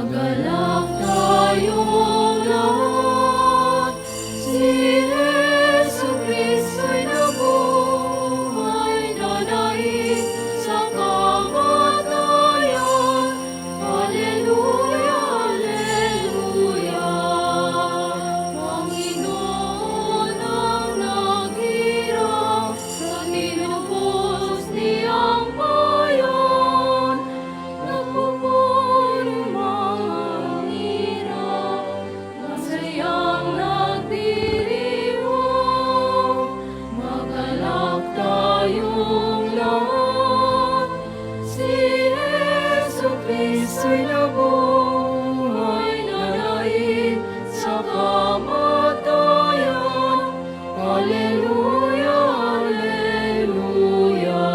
Magalak tayong lahat, si Jesu Cristo'y nabuhay, nanaig sa kamatayan. Alleluia, Alleluia. Panginoon ang naghirap, sa tinubos niyang bayan, nagpupuro mga hirap, masayang nagdiriwang. Magalak tayong lahat, si Jesu Cristo'y nabuhay, nanaig sa kamatayan. Alleluia, Alleluia.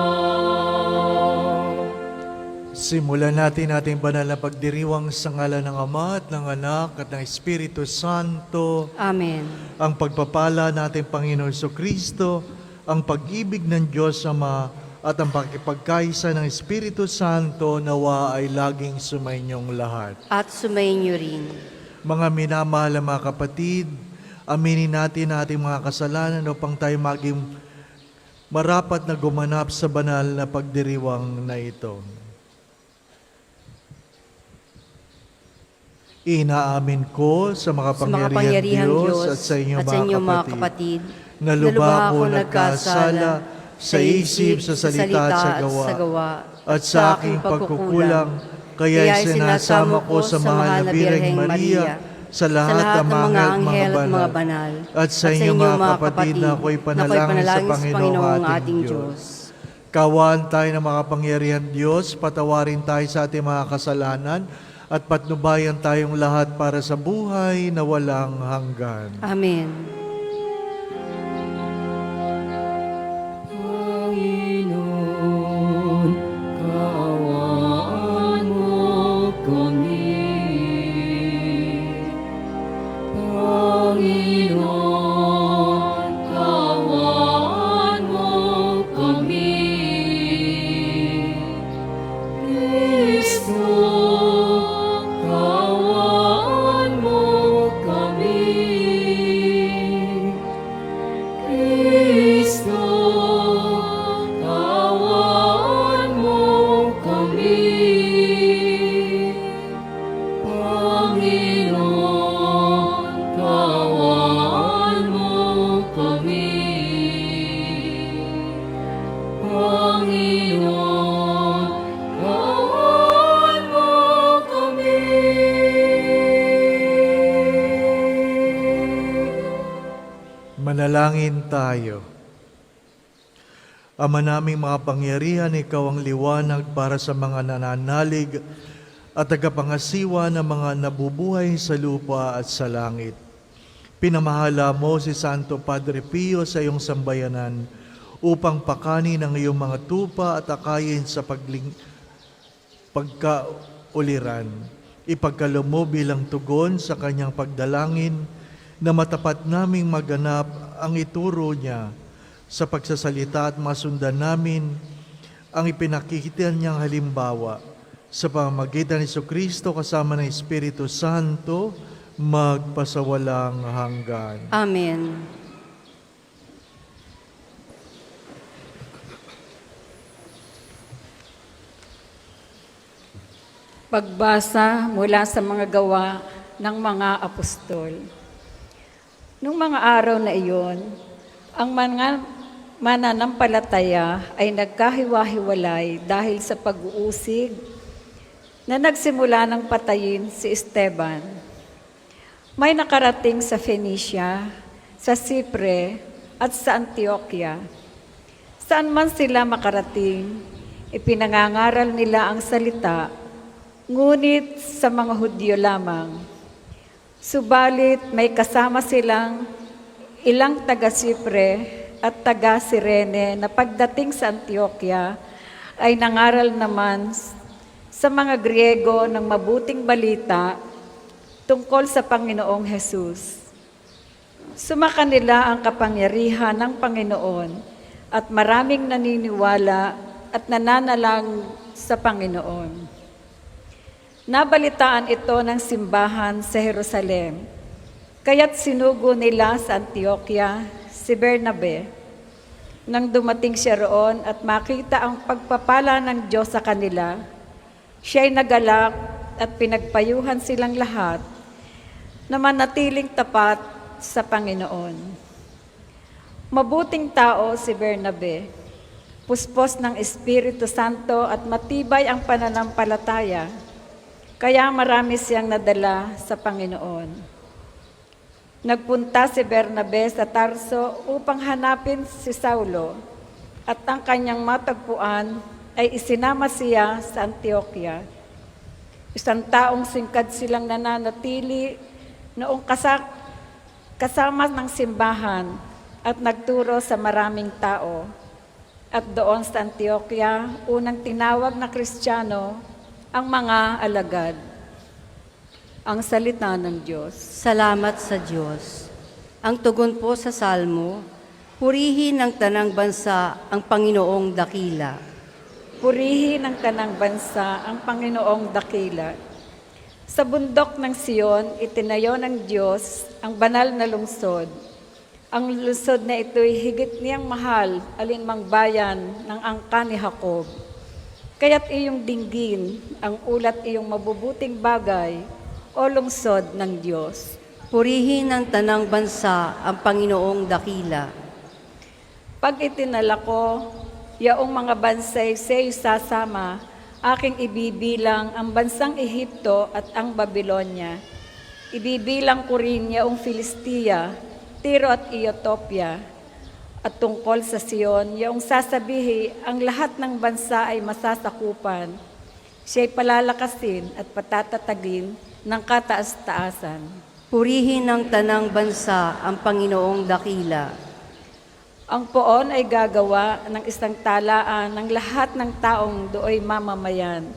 Simulan natin ating banal na pagdiriwang sa ngalan ng Ama at ng Anak at ng Espiritu Santo. Amen. Ang pagpapala nating Panginoon Kristo, ang pag-ibig ng Diyos Ama at ang pakipagkaisa ng Espiritu Santo nawa ay laging sumainyong lahat. At sumainyo rin. Mga minamahal na mga kapatid, aminin natin ang ating mga kasalanan upang tayo maging marapat na gumanap sa banal na pagdiriwang na ito. Inaamin ko sa makapangyarihang Diyos at sa inyo mga kapatid, na lubha ko nagkasala sa isip, sa salita at sa gawa, at sa aking pagkukulang, kaya sinasama ko sa mahal na Birheng Maria, sa lahat ng mga anghel at mga banal, at sa inyo mga kapatid na ako'y panalangin sa Panginoong ating Diyos. Kawaan tayo ng makapangyarihan Diyos, patawarin tayo sa ating mga kasalanan, at patnubayan tayong lahat para sa buhay na walang hanggan. Amen. Panginoon, kaawaan mo kami. Panginoon, kaawaan mo kami. Kristo, kaawaan mo kami. Kristo, kaawaan mo kami. Panginoon, kaawaan mo kami. Panginoon, kaawaan mo kami. Manalangin tayo. Ama naming makapangyarihan, ikaw ang liwanag para sa mga nananalig at tagapangasiwa ng mga nabubuhay sa lupa at sa langit. Pinamahala mo si Santo Padre Pio sa iyong sambayanan upang pakanin ang iyong mga tupa at akayin sa pagkauliran. Ipagkaloob mo bilang tugon sa kanyang pagdalangin na matapat naming maganap ang ituro niya sa pagsasalita at masundan namin ang ipinakikita niyang halimbawa sa pamamagitan ni Jesucristo kasama ng Espiritu Santo magpasawalang hanggan. Amen. Pagbasa mula sa mga gawa ng mga apostol. Nung mga araw na iyon, ang mga mananampalataya ay nagkahiwa-hiwalay dahil sa pag-uusig na nagsimula ng patayin si Esteban. May nakarating sa Phoenicia, sa Sipre at sa Antioquia. Saan man sila makarating, ipinangangaral nila ang salita, ngunit sa mga Hudyo lamang. Subalit may kasama silang ilang taga-Sipre at taga-Sirene na pagdating sa Antioquia ay nangaral naman sa mga Griego ng mabuting balita tungkol sa Panginoong Hesus. Sumakanila ang kapangyarihan ng Panginoon at maraming naniniwala at nananalang sa Panginoon. Nabalitaan ito ng simbahan sa Jerusalem, kaya't sinugo nila sa Antioquia si Bernabe. Nang dumating siya roon at makita ang pagpapala ng Diyos sa kanila, siya'y nagalak at pinagpayuhan silang lahat na manatiling tapat sa Panginoon. Mabuting tao si Bernabe, puspos ng Espiritu Santo at matibay ang pananampalataya, kaya marami siyang nadala sa Panginoon. Nagpunta si Bernabe sa Tarso upang hanapin si Saulo, at ang kanyang matagpuan ay isinama siya sa Antioquia. Isang taong singkad silang nananatili noong kasama ng simbahan at nagturo sa maraming tao. At doon sa Antioquia, unang tinawag na Kristiyano ang mga alagad. Ang salita ng Diyos. Salamat sa Diyos. Ang tugon po sa Salmo, purihin ng tanang bansa ang Panginoong dakila. Purihin ng tanang bansa ang Panginoong dakila. Sa bundok ng Siyon, itinayo ng Diyos ang banal na lungsod. Ang lungsod na ito'y higit niyang mahal alinmang bayan ng angka ni Jacob. Kaya't iyong dinggin ang ulat iyong mabubuting bagay, o lungsod ng Diyos. Purihin ng tanang bansa ang Panginoong dakila. Pag itinala ko, yaong mga bansay sa'yo sasama, aking ibibilang ang bansang Ehipto at ang Babylonia. Ibibilang ko rin yaong Filistia, Tiro at Ethiopia. At tungkol sa Siyon, yaong sasabihi, ang lahat ng bansa ay masasakupan. Siya'y palalakasin at patatatagin ng kataas-taasan. Purihin ng tanang bansa ang Panginoong dakila. Ang poon ay gagawa ng isang talaan ng lahat ng taong dooy mamamayan.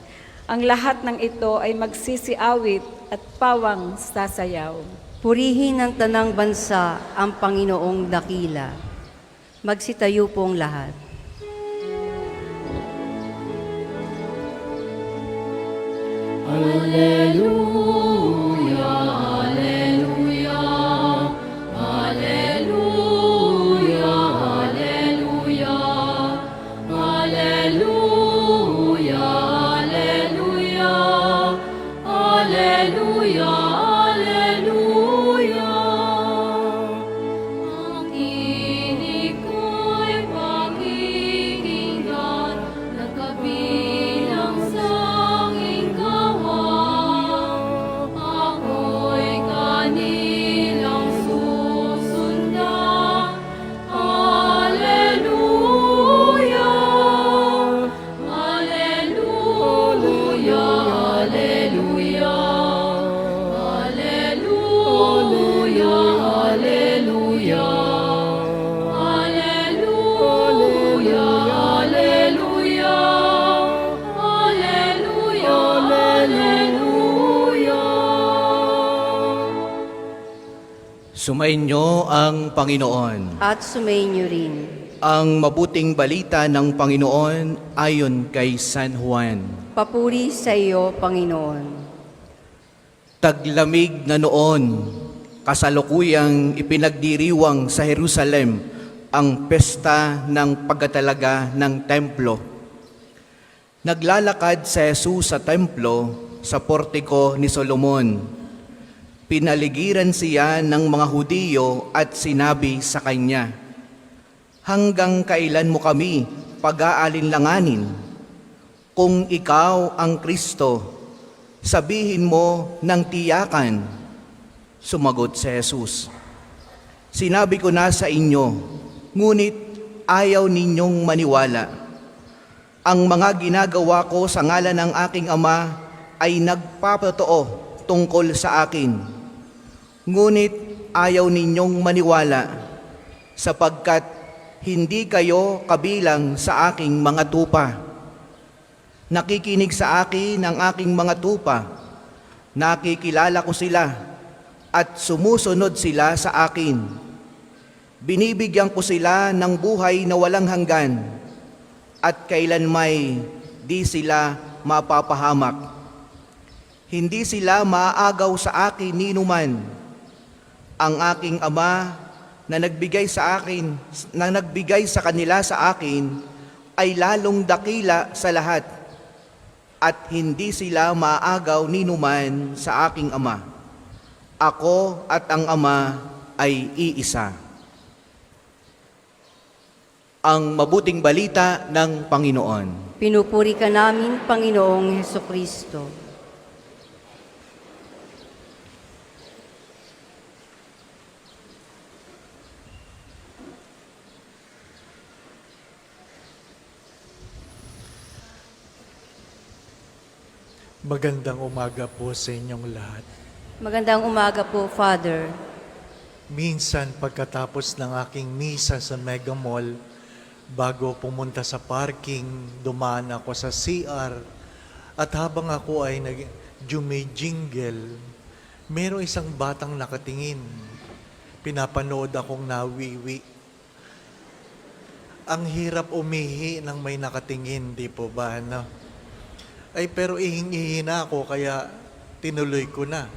Ang lahat ng ito ay magsisiawit at pawang sasayaw. Purihin ng tanang bansa ang Panginoong dakila. Magsitayo pong lahat. Alleluia, alleluia, alleluia, alleluia, alleluia, alleluia, alleluia, alleluia. Ang tinig ko'y pakikinggan, nagkabilang sa aking kawan. Ako'y kanilang susundan. Alleluia, alleluia, alleluia, alleluia, alleluia, alleluia, alleluia, alleluia, alleluia. Sumainyo ang Panginoon. At sumainyo rin. Ang mabuting balita ng Panginoon ayon kay San Juan. Papuri sa iyo, Panginoon. Taglamig na noon, kasalukuyang ipinagdiriwang sa Jerusalem ang pesta ng pagkatalaga ng templo. Naglalakad si Jesus sa templo sa portiko ni Solomon. Pinaligiran siya ng mga Hudiyo at sinabi sa kanya, "Hanggang kailan mo kami pag-aalinlanganin? Kung ikaw ang Kristo, sabihin mo ng tiyakan." Sumagot si Jesus, "Sinabi ko na sa inyo, ngunit ayaw ninyong maniwala. Ang mga ginagawa ko sa ngalan ng aking Ama ay nagpapatotoo tungkol sa akin. Ngunit ayaw ninyong maniwala, sapagkat hindi kayo kabilang sa aking mga tupa. Nakikinig sa akin ang aking mga tupa, nakikilala ko sila, at sumusunod sila sa akin. Binibigyan ko sila ng buhay na walang hanggan, at kailanmay di sila mapapahamak. Hindi sila maaagaw sa akin ni numan. Ang aking Ama na nagbigay sa kanila sa akin ay lalong dakila sa lahat, at hindi sila maaagaw ni numan sa aking Ama. Ako at ang Ama ay iisa. Ang mabuting balita ng Panginoon. Pinupuri ka namin, Panginoong Hesukristo. Magandang umaga po sa inyong lahat. Magandang umaga po, Father. Minsan pagkatapos ng aking misa sa Mega Mall, bago pumunta sa parking, dumaan ako sa CR, at habang ako ay nag-jingle, merong isang batang nakatingin. Pinapanood akong nawiwi. Ang hirap umihi nang may nakatingin, di po ba, no? Ay pero ihing-ihi na ako, kaya tinuloy ko na.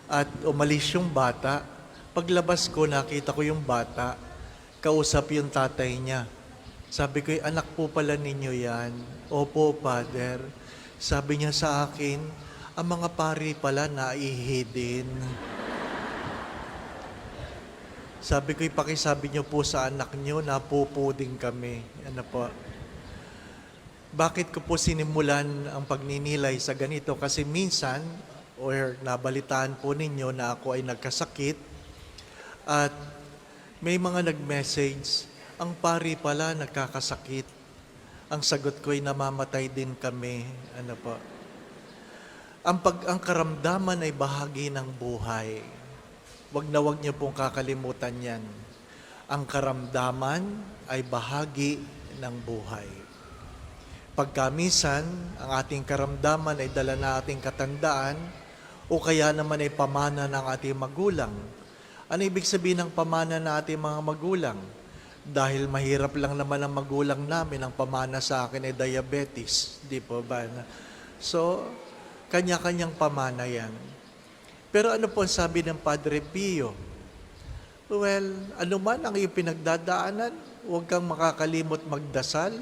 At umalis yung bata. Paglabas ko, nakita ko yung bata, kausap yung tatay niya. Sabi ko, anak po pala ninyo yan. Opo, Father. Sabi niya sa akin, ang mga pari pala naihi din. Sabi ko, pakisabi niyo po sa anak niyo, napupo din kami. Ano po? Bakit ko po sinimulan ang pagninilay sa ganito? Kasi minsan, or nabalitaan po ninyo na ako ay nagkasakit, at may mga nag-message, ang pari pala nagkakasakit. Ang sagot ko ay namamatay din kami. Ano po? Ang karamdaman ay bahagi ng buhay. Wag niyo pong kakalimutan yan. Ang karamdaman ay bahagi ng buhay. Pagkamisan, ang ating karamdaman ay dala na ating katandaan o kaya naman ay pamana ng ating magulang. Ano ibig sabihin ng pamana ng ating mga magulang? Dahil mahirap lang naman ang magulang namin, ang pamana sa akin ay diabetes. Di po ba? So, kanya-kanyang pamana yan. Pero ano po ang sabi ng Padre Pio? Well, ano man ang iyong pinagdadaanan, huwag kang makakalimot magdasal,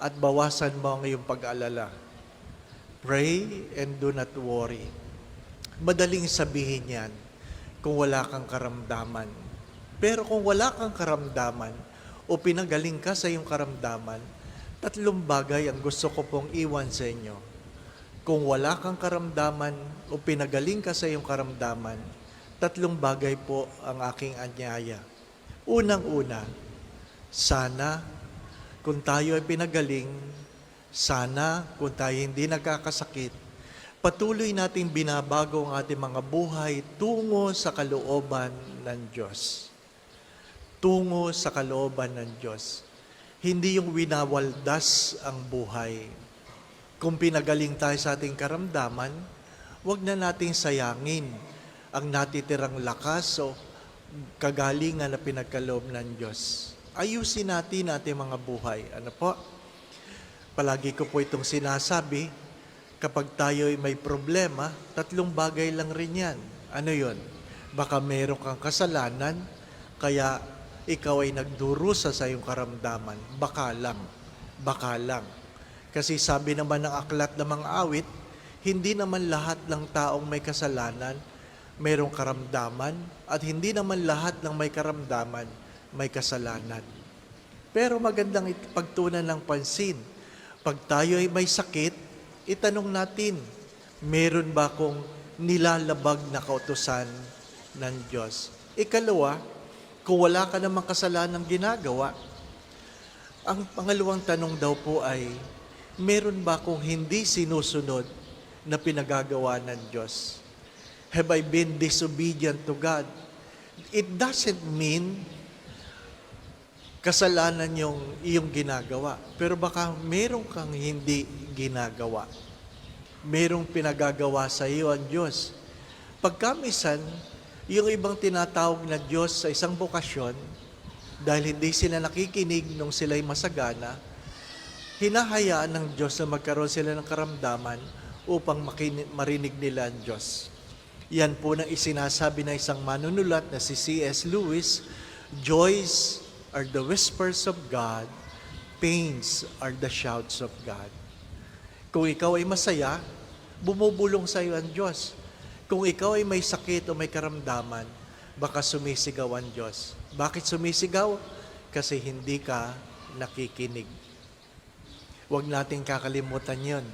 at bawasan mo ang iyong pag-alala. Pray and do not worry. Madaling sabihin yan kung wala kang karamdaman. Pero kung wala kang karamdaman o pinagaling ka sa iyong karamdaman, tatlong bagay ang gusto ko pong iwan sa inyo. Kung wala kang karamdaman o pinagaling ka sa iyong karamdaman, tatlong bagay po ang aking anyaya. Unang-una, sana kung tayo ay pinagaling, sana kung tayo hindi nagkakasakit, patuloy nating binabago ang ating mga buhay tungo sa kalooban ng Diyos. Tungo sa kalooban ng Diyos. Hindi yung winawaldas ang buhay. Kung pinagaling tayo sa ating karamdaman, huwag na nating sayangin ang natitirang lakas o kagalingan na pinagkaloob ng Diyos. Ayusin natin ating mga buhay. Ano po? Palagi ko po itong sinasabi, kapag tayo ay may problema, tatlong bagay lang rin yan. Ano yon? Baka meron kang kasalanan, kaya ikaw ay nagdurusa sa iyong karamdaman. Baka lang. Baka lang. Kasi sabi naman ng aklat ng mga awit, hindi naman lahat ng taong may kasalanan, mayroong karamdaman, at hindi naman lahat ng may karamdaman, may kasalanan. Pero magandang pagtunan ng pansin. Pag tayo ay may sakit, itanong natin, meron ba akong nilalabag na kautusan ng Diyos? Ikalawa, kung wala ka namang kasalanang ginagawa, ang pangalawang tanong daw po ay, meron ba akong hindi sinusunod na pinagagawa ng Diyos? Have I been disobedient to God? It doesn't mean kasalanan yung iyong ginagawa. Pero baka meron kang hindi ginagawa. Merong pinagagawa sa iyo ang Diyos. Pagkamisan, yung ibang tinatawag na Diyos sa isang bokasyon, dahil hindi sila nakikinig nung sila'y masagana, hinahayaan ng Diyos na magkaroon sila ng karamdaman upang marinig nila ang Diyos. Yan po nang isinasabi ng isang manunulat na si C.S. Lewis, joys are the whispers of God, pains are the shouts of God. Kung ikaw ay masaya, bumubulong sa iyo ang Diyos. Kung ikaw ay may sakit o may karamdaman, baka sumisigaw ang Diyos. Bakit sumisigaw? Kasi hindi ka nakikinig. Huwag natin kakalimutan yon.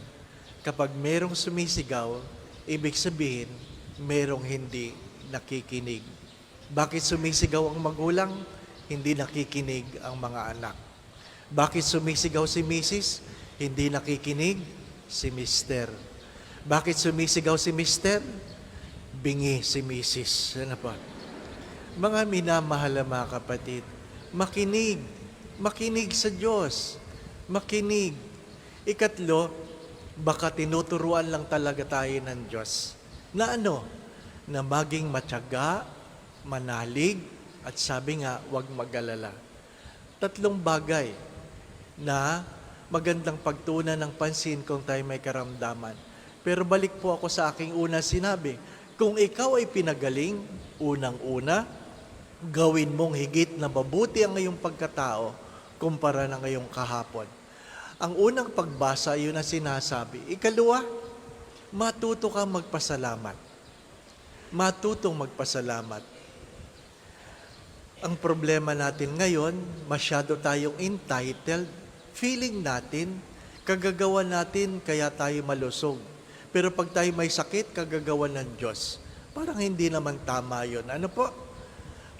Kapag merong sumisigaw, ibig sabihin, merong hindi nakikinig. Bakit sumisigaw ang magulang? Hindi nakikinig ang mga anak. Bakit sumisigaw si Mrs.? Hindi nakikinig si Mr. Bakit sumisigaw si Mr.? Bingi si Mrs. Ano pa? Mga minamahal na mga kapatid, makinig sa Diyos. Makinig. Ikatlo, baka tinuturuan lang talaga tayo ng Diyos. Na ano? Na maging matyaga, manalig, at sabi nga, huwag mag-alala. 3 bagay na magandang pagtuunan ng pansin kung tayo may karamdaman. Pero balik po ako sa aking una sinabi, kung ikaw ay pinagaling, unang-una, gawin mong higit na mabuti ang iyong pagkatao kumpara ng iyong kahapon. Ang unang pagbasa, yun ang sinasabi. Ikalawa, matuto kang magpasalamat. Matutong magpasalamat. Ang problema natin ngayon, masyado tayong entitled. Feeling natin, kagagawa natin kaya tayo malusog. Pero pag tayo may sakit, kagagawa ng Diyos. Parang hindi naman tama yun. Ano po?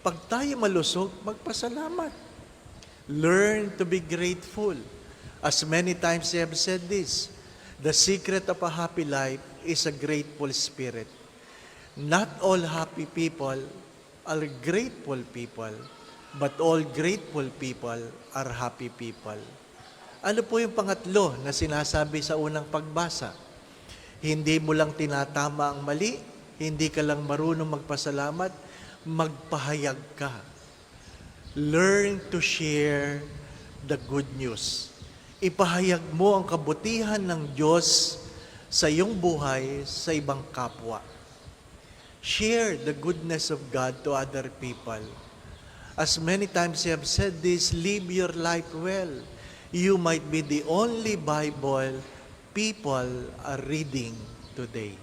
Pag tayo malusog, magpasalamat. Learn to be grateful. As many times I have said this, the secret of a happy life is a grateful spirit. Not all happy people are grateful people, but all grateful people are happy people. Ano po yung pangatlo na sinasabi sa unang pagbasa? Hindi mo lang tinatama ang mali, hindi ka lang marunong magpasalamat, magpahayag ka. Learn to share the good news. Ipahayag mo ang kabutihan ng Diyos sa iyong buhay, sa ibang kapwa. Share the goodness of God to other people. As many times I have said this, live your life well. You might be the only Bible people are reading today.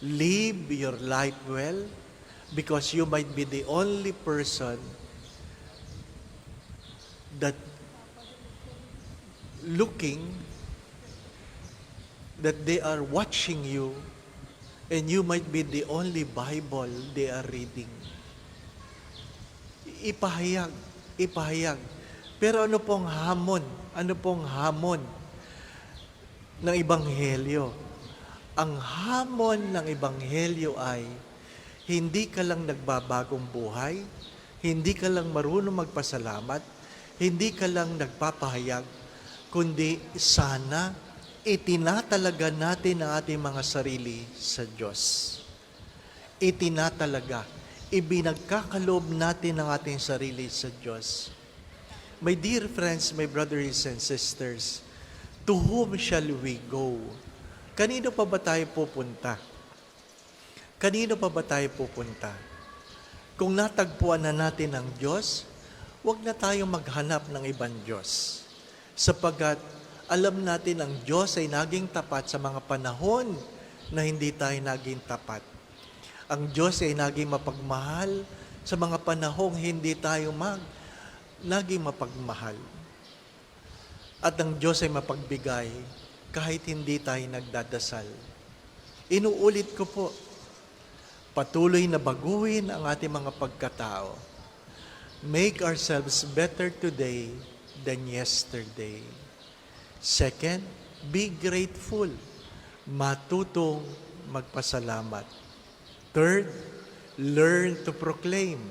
Live your life well because you might be the only person that they are watching you, and you might be the only Bible they are reading. Ipahayag. Pero ano pong hamon? Ano pong hamon ng Ebanghelyo? Ang hamon ng Ebanghelyo ay hindi ka lang nagbabagong buhay, hindi ka lang marunong magpasalamat, hindi ka lang nagpapahayag, kundi sana itinatalaga natin ang ating mga sarili sa Diyos. Itinatalaga, ibinagkakaloob natin ang ating sarili sa Diyos. My dear friends, my brothers and sisters, to whom shall we go? Kanino pa ba tayo pupunta? Kanino pa ba tayo pupunta? Kung natagpuan na natin ang Diyos, huwag na tayong maghanap ng ibang Diyos. Sapagkat alam natin ang Diyos ay naging tapat sa mga panahon na hindi tayo naging tapat. Ang Diyos ay naging mapagmahal sa mga panahong hindi tayo naging mapagmahal. At ang Diyos ay mapagbigay kahit hindi tayo nagdadasal. Inuulit ko po, patuloy na baguhin ang ating mga pagkatao. Make ourselves better today than yesterday. Second, be grateful. Matutong magpasalamat. Third, learn to proclaim.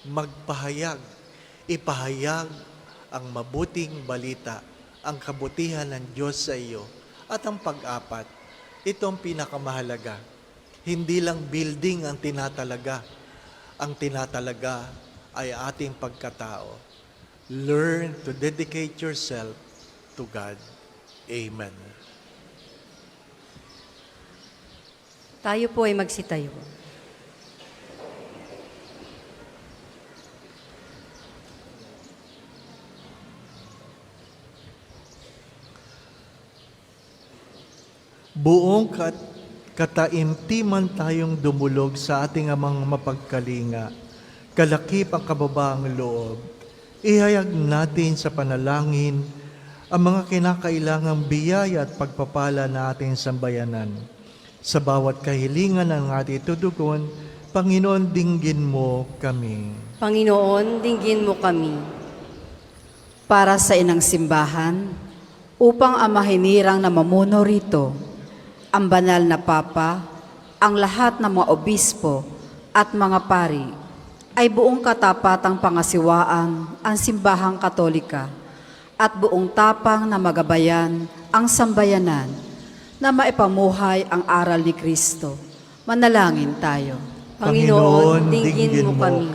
Magpahayag. Ipahayag ang mabuting balita, ang kabutihan ng Diyos sa iyo. At ang pag-apat, ito ang pinakamahalaga. Hindi lang building ang tinatalaga. Ang tinatalaga ay ating pagkatao. Learn to dedicate yourself to God. Amen. Tayo po ay magsitayo. Buong kataimtiman tayong dumulog sa ating amang mapagkalinga, kalakip ang kababaang loob. Ihayag natin sa panalangin ang mga kinakailangang biyaya at pagpapala na ating sambayanan. Sa bawat kahilingan ng ating tutugon, Panginoon, dinggin mo kami. Panginoon, dinggin mo kami. Para sa inang simbahan, upang ang mahinirang na mamuno rito, ang banal na Papa, ang lahat ng mga obispo at mga pari, ay buong katapatang pangasiwaan ang simbahang katolika at buong tapang na magabayan ang sambayanan na maipamuhay ang aral ni Kristo. Manalangin tayo. Panginoon, dinggin mo kami.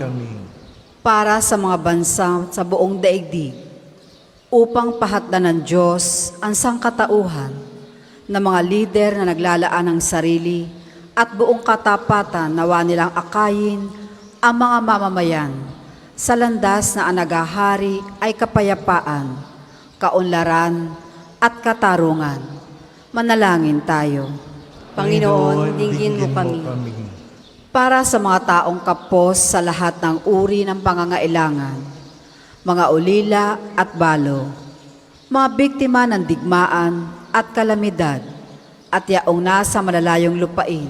Para sa mga bansa sa buong daigdig, upang pahatdan ng Diyos ang sangkatauhan na mga lider na naglalaan ng sarili at buong katapatan nawa nilang akayin ang mga mamamayan sa landas na ang naghahari ay kapayapaan, kaunlaran at katarungan. Manalangin tayo. Panginoon, dinggin mo kami. Para sa mga taong kapos sa lahat ng uri ng pangangailangan, mga ulila at balo, mga biktima ng digmaan at kalamidad, at yaong nasa malalayong lupain,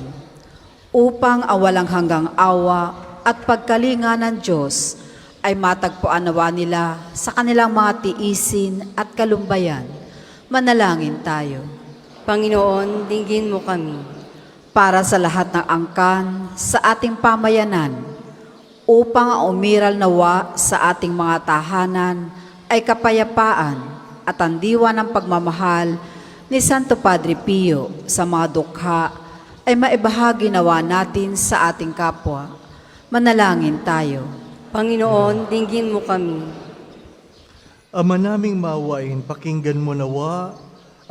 upang ang walang hanggang awa at pagkalinga ng Diyos ay matagpuan nawa nila sa kanilang mga tiisin at kalumbayan. Manalangin tayo. Panginoon, dinggin mo kami. Para sa lahat ng angkan sa ating pamayanan, upang ang umiral nawa sa ating mga tahanan ay kapayapaan at ang diwa ng pagmamahal ni Santo Padre Pio sa mga dukha ay maibahagi nawa natin sa ating kapwa. Manalangin tayo. Panginoon, dinggin mo kami. Ama naming maawain, pakinggan mo nawa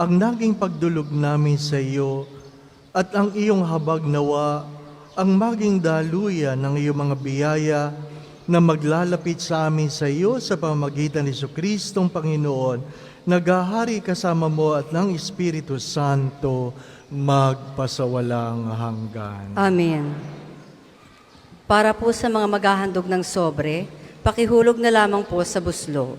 ang naging pagdulog namin sa iyo at ang iyong habag nawa ang maging daluyan ng iyong mga biyaya na maglalapit sa amin sa iyo sa pamamagitan ni Jesucristong Panginoon, naghahari kasama mo at ng Espiritu Santo magpasawalang hanggan. Amen. Para po sa mga maghahandog ng sobre, pakihulog na lamang po sa buslo.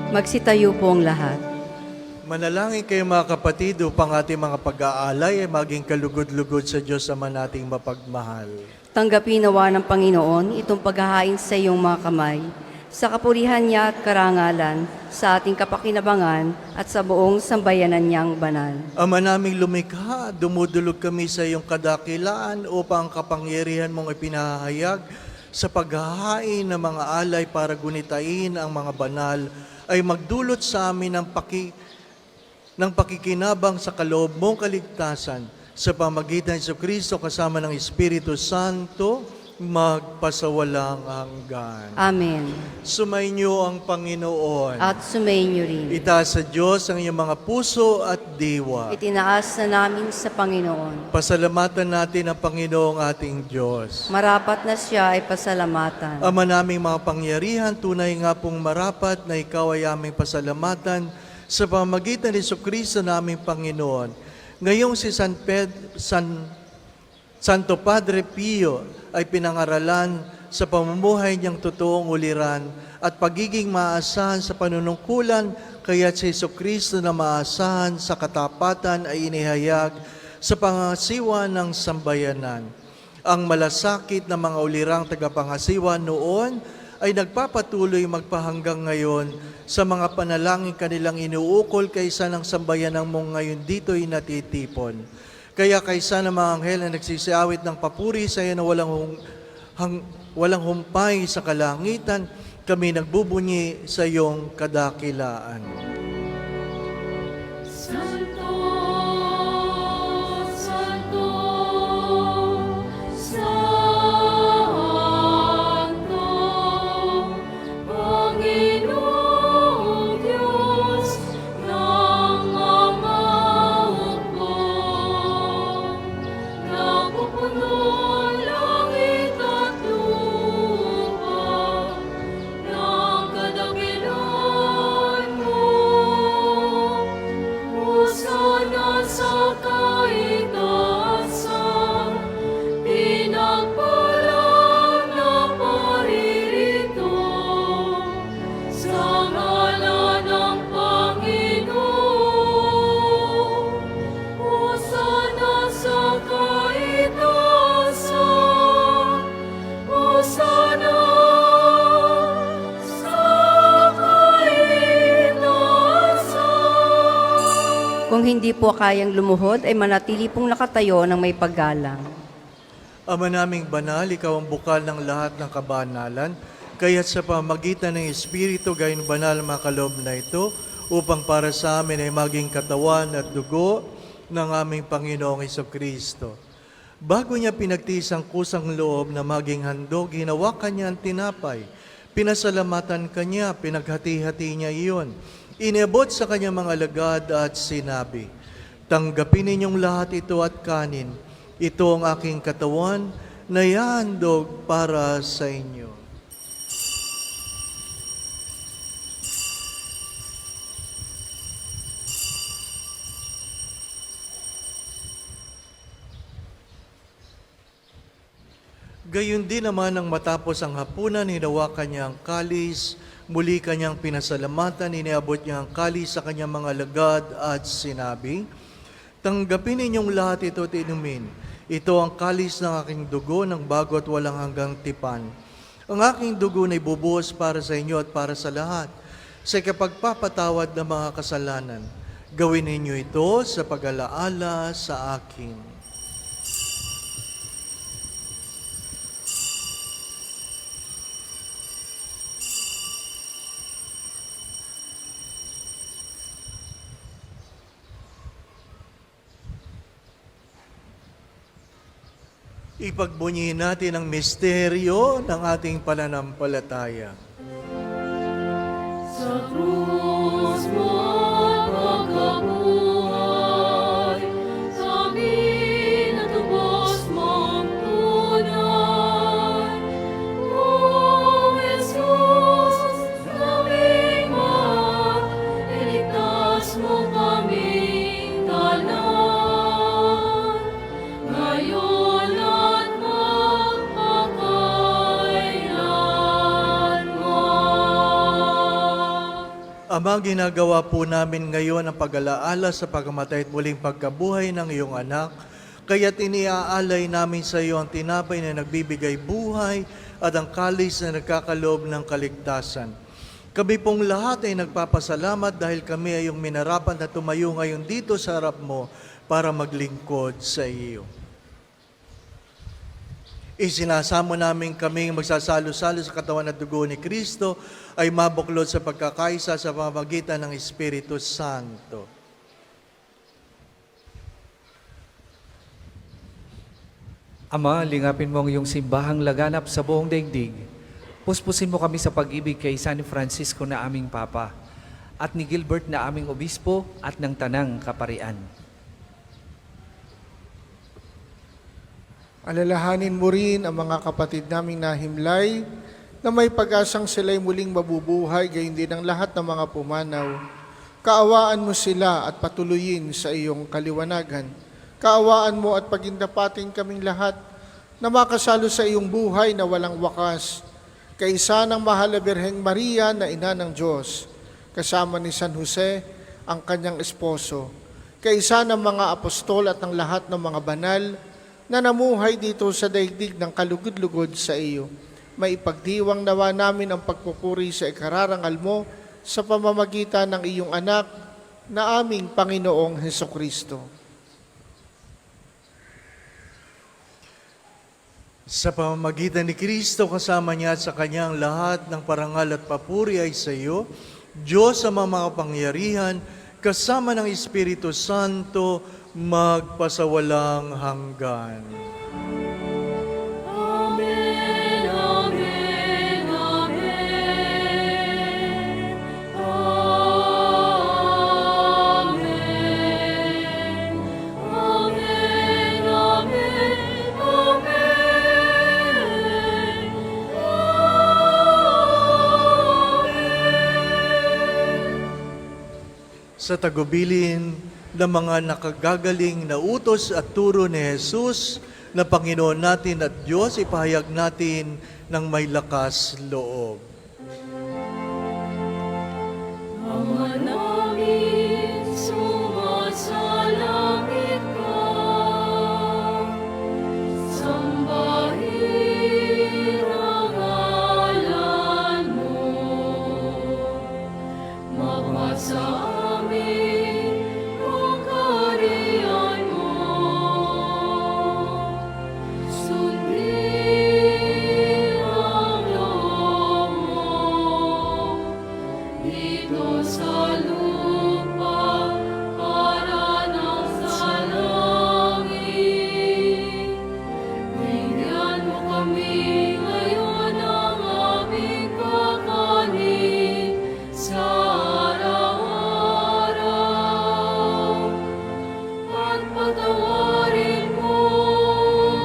Magsitayo po ang lahat. Manalangin kayo mga kapatid upang ating mga pag-aalay ay maging kalugod-lugod sa Diyos Ama nating mapagmahal. Tanggapin nawa ng Panginoon itong paghahain sa iyong mga kamay, sa kapurihan niya at karangalan, sa ating kapakinabangan at sa buong sambayanan niyang banal. Ama naming lumikha, dumudulog kami sa iyong kadakilaan upang ang kapangyarihan mong ipinahayag sa paghahain ng mga alay para gunitain ang mga banal ay magdulot sa amin ng pakikinabang sa kaloob mong kaligtasan sa pamagitan ni Kristo kasama ng Espiritu Santo magpasawalang hanggan. Amen. Sumainyo ang Panginoon. At sumainyo rin. Itaas sa Diyos ang iyong mga puso at diwa. Itinaas na namin sa Panginoon. Pasalamatan natin ang Panginoong ating Diyos. Marapat na siya ay pasalamatan. Ama naming mga pangyarihan, tunay nga pong marapat na ikaw ay aming pasalamatan sa pamamagitan ni Jesucristo naming Panginoon. Ngayong si Santo Padre Pio ay pinangaralan sa pamumuhay niyang totoong uliran at pagiging maasahan sa panunungkulan, kaya't si Jesucristo na maasahan sa katapatan ay inihayag sa pangasiwa ng sambayanan. Ang malasakit na mga ulirang tagapangasiwa noon ay nagpapatuloy magpahanggang ngayon sa mga panalangin kanilang inuukol kaysa ng sambayanang mong ngayon dito'y natitipon. Kaya kaysa ng mga anghel na nagsisiawit ng papuri sa iyo na walang humpay sa kalangitan, kami nagbubunyi sa iyong kadakilaan. Santo, Santo, Santo, Panginoong Diyos ng mga hukbo, napupuno langit at lupa ng kadakilaan mo. Hosana sa kaitaasan, pinagpalang na paririto sa ngalan ng Panginoon. Hosana sa kaitaasan, Hosana sa kaitaasan. Kung hindi po kayang lumuhod, ay manatili pong nakatayo ng may paggalang. Ama naming banal, ikaw ang bukal ng lahat ng kabanalan, kaya't sa pamagitan ng Espiritu gayon banal makaloob na ito, upang para sa amin ay maging katawan at dugo ng aming Panginoong Hesukristo. Bago niya pinagtiis ang kusang loob na maging handog, hinawakan niya ang tinapay. Pinasalamatan kanya, pinaghati-hati niya iyon. Inabot sa kanyang mga alagad at sinabi, "Tanggapin ninyong lahat ito at kanin. Ito ang aking katawan na ihahandog para sa inyo." Gayon din naman nang matapos ang hapunan, hinawakan niya ang kalis, muli kanyang pinasalamatan, iniabot niya ang kalis sa kanyang mga alagad at sinabi, "Tanggapin ninyong lahat ito at inumin. Ito ang kalis ng aking dugo ng bago at walang hanggang tipan. Ang aking dugo na ibubuhos para sa inyo at para sa lahat, sa kapagpapatawad ng mga kasalanan. Gawin ninyo ito sa pag-alaala sa akin." Ipagbunyihin natin ang misteryo ng ating pananampalataya. Sa krus mo at pagkabuhay, sa amin natubos mong tunay. O Jesus, naming mahal, iligtas mo kaming tanan. Ngayon at magpakailanman. Ama, ginagawa po namin ngayon ang pag-alaala sa pagkamatay at muling pagkabuhay ng iyong anak. Kaya't iniaalay namin sa iyo ang tinapay na nagbibigay buhay at ang kalis na nagkakaloob ng kaligtasan. Kami pong lahat ay nagpapasalamat dahil kami ay iyong minarapan na tumayo ngayon dito sa harap mo para maglingkod sa iyo. Isinasamo namin kaming magsasalo-salo sa katawan at dugo ni Kristo ay mabuklod sa pagkakaisa sa pamamagitan ng Espiritu Santo. Ama, lingapin mo ang iyong simbahang laganap sa buong daigdig. Puspusin mo kami sa pag-ibig kay San Francisco na aming Papa at ni Gilbert na aming Obispo at ng Tanang Kaparian. Alalahanin mo rin ang mga kapatid naming nahimlay na may pag-asang sila'y muling mabubuhay, gayon din ang lahat ng mga pumanaw. Kaawaan mo sila at patuloyin sa iyong kaliwanagan. Kaawaan mo at pagindapating kaming lahat na makasalo sa iyong buhay na walang wakas. Kaisa ng mahal na Birheng Maria na ina ng Diyos, kasama ni San Jose, ang kanyang esposo. Kaisa ng mga apostol at ng lahat ng mga banal na namuhay dito sa daigdig ng kalugod-lugod sa iyo. Maipagdiwang nawa namin ang pagpupuri sa ikararangal mo sa pamamagitan ng iyong anak na aming Panginoong Hesukristo. Sa pamamagitan ni Kristo, kasama niya at sa kanyang lahat ng parangal at papuri ay sa iyo, Diyos sa mga kapangyarihan, kasama ng Espiritu Santo, magpasawalang hanggan. Amen, amen, amen. Amen. Amen, amen, Sa tagubilin ng mga nakagagaling na utos at turo ni Jesus na Panginoon natin at Diyos, ipahayag natin ng may lakas loob. Ama namin, sumasalangit ka. Sambahin ang ngalan mo. Magmasa amin ang kaharian mo. Sundin ang loob mo. Dito sa lupa, para ng sa langit. Bigyan mo kami ngayon ng aming kakanin sa araw-araw. At patawarin mo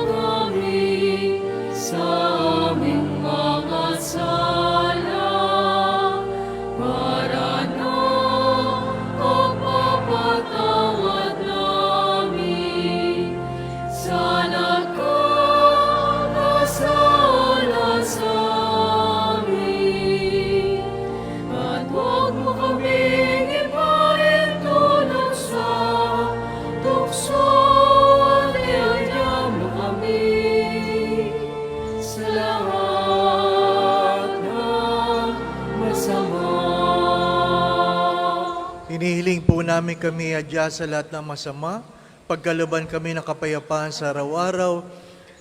kami sa aming mga sala. Para na pagpapatawad namin sa nagkakasala sa amin. At huwag mo kaming ipaintulot sa tukso at iadya mo kami sa lahat ng masama. Hinihiling po namin kami adya sa lahat ng masama, pagkaluban kami ng kapayapaan sa araw-araw,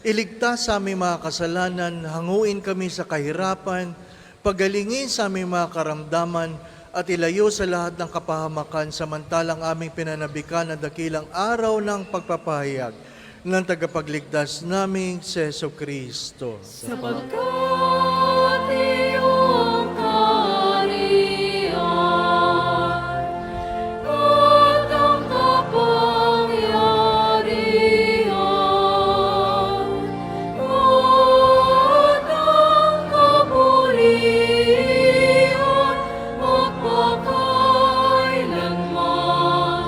iligtas sa aming mga kasalanan, hanguin kami sa kahirapan, pagalingin sa aming mga karamdaman, at ilayo sa lahat ng kapahamakan samantalang aming pinanabikan ang dakilang araw ng pagpapahayag ng tagapagligtas naming si Jesucristo. Sapagkat iyong kaharian at ang kapangyarihan at ang kapurihan magpakailanman.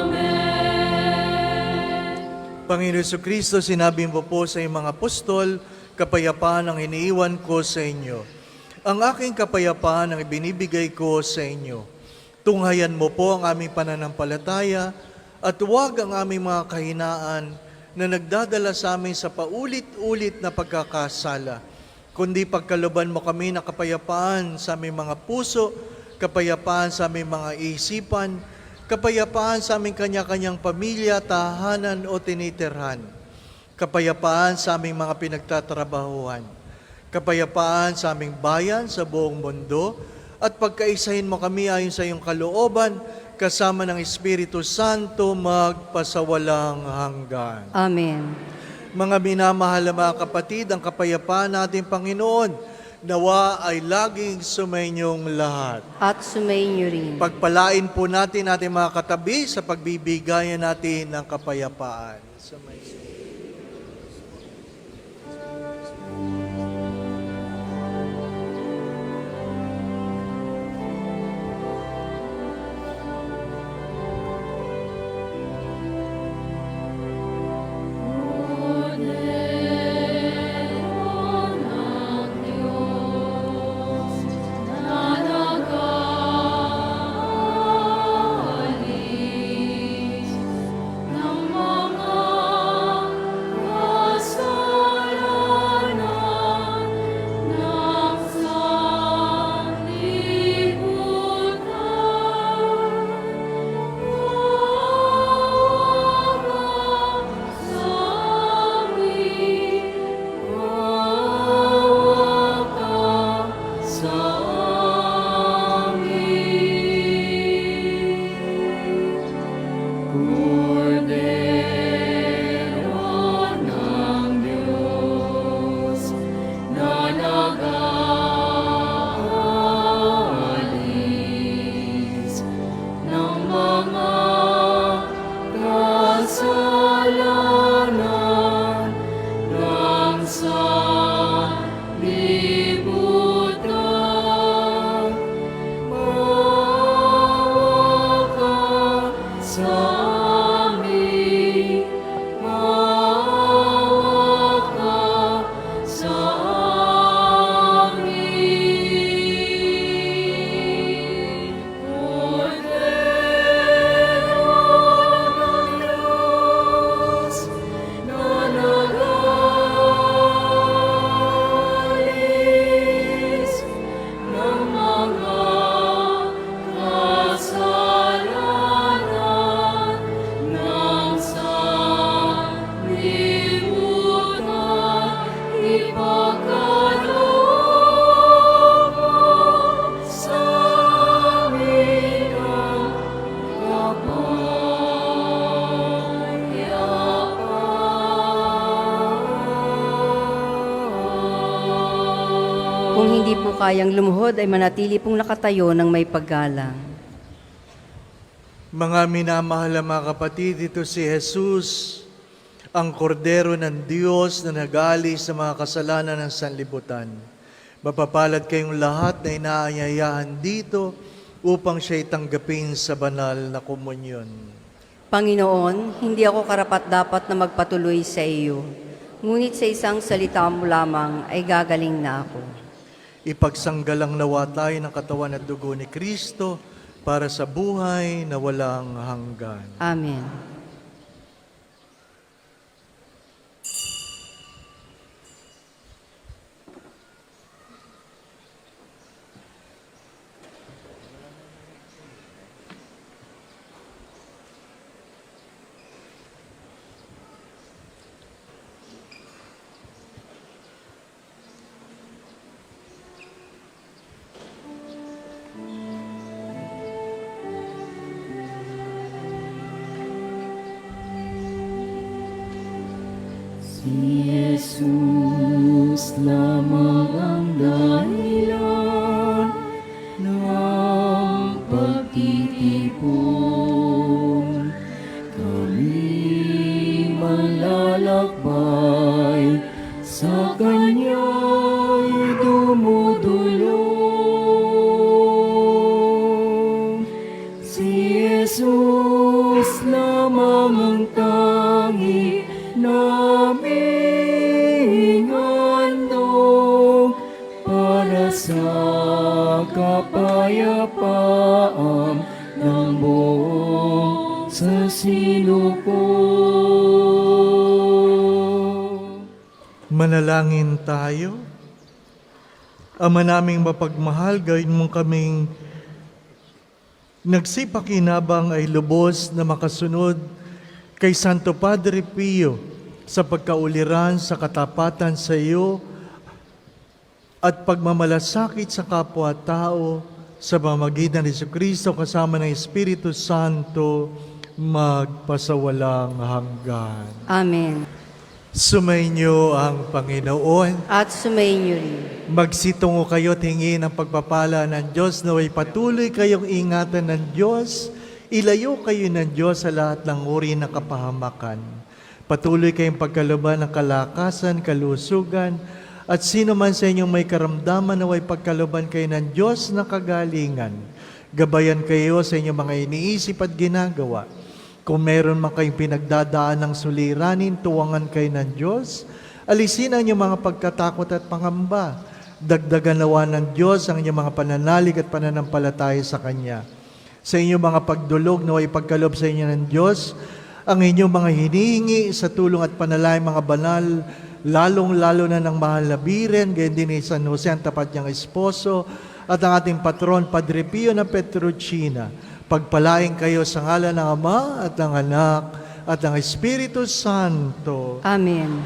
Amen. Panginoon Jesucristo, sinabi mo po sa iyong mga apostol, kapayapaan ang iniiwan ko sa inyo. Ang aking kapayapaan ang ibinibigay ko sa inyo. Tunghayan mo po ang aming pananampalataya at huwag ang aming mga kahinaan na nagdadala sa amin sa paulit-ulit na pagkakasala, kundi pagkaluban mo kami ng kapayapaan sa aming mga puso, kapayapaan sa aming mga isipan, kapayapaan sa aming kanya-kanyang pamilya, tahanan o tinitirhan, kapayapaan sa aming mga pinagtatrabahuhan, kapayapaan sa aming bayan sa buong mundo, at pagkaisahin mo kami ayon sa iyong kalooban, kasama ng Espiritu Santo magpasawalang hanggan. Amen. Mga minamahal na mga kapatid, ang kapayapaan nating Panginoon, nawa ay laging sumainyong lahat. At sumainyo rin. Pagpalain po natin ating mga katabi sa pagbibigayan natin ng kapayapaan. Sumainyo. Kung hindi po kayang lumuhod ay manatili pong nakatayo ng may paggalang. Mga minamahal na mga kapatid, ito si Jesus, ang kordero ng Diyos na nag-aalis sa mga kasalanan ng sanlibutan. Mapapalad kayong lahat na inaanyayahan dito upang siya'y tanggapin sa banal na komunyon. Panginoon, hindi ako karapat-dapat na magpatuloy sa iyo. Ngunit sa isang salita mo lamang ay gagaling na ako. Ipagsanggalang nawa tayo ng katawan at dugo ni Kristo para sa buhay na walang hanggan. Amen. Si Jesus lamang ang dahilan ng pagtitipon. Kami malalakbay sa Kanya'y dumudulong. Si Jesus lamang ang tangi naming handog para sa kapayapaan ng buong sasilupong. Manalangin tayo. Ama naming mapagmahal, gawin mong kaming nagsipakinabang ay lubos na makasunod kay Santo Padre Pio sa pagkauliran sa katapatan sa iyo at pagmamalasakit sa kapwa-tao sa pamamagitan ni Jesucristo kasama ng Espiritu Santo magpasawalang hanggan. Amen. Sumainyo ang Panginoon. At sumainyo rin. Magsitungo kayo at hingin ang pagpapala ng Diyos, naway patuloy kayong ingatan ng Diyos. Ilayo kayo ng Diyos sa lahat ng uri ng kapahamakan. Patuloy kayong pagkaluban ng kalakasan, kalusugan, at sino man sa inyong may karamdaman na way pagkaluban kayo ng Diyos na kagalingan. Gabayan kayo sa inyong mga iniisip at ginagawa. Kung meron man kayong pinagdadaan ng suliranin, tuwangan kayo ng Diyos. Alisin ang inyong mga pagkatakot at pangamba. Dagdagan nawa ng Diyos ang inyong mga pananalig at pananampalataya sa Kanya. Sa inyong mga pagdulog na ay pagkalob sa inyo ng Diyos, ang inyong mga hinihingi sa tulong at panalangin mga banal, lalong-lalo na ng mahal na Biren, gayon din ni San Jose, ang tapat niyang esposo, at ang ating patron, Padre Pio na Petrucina. Pagpalain kayo sa ngalan ng Ama at ng Anak at ng Espiritu Santo. Amen.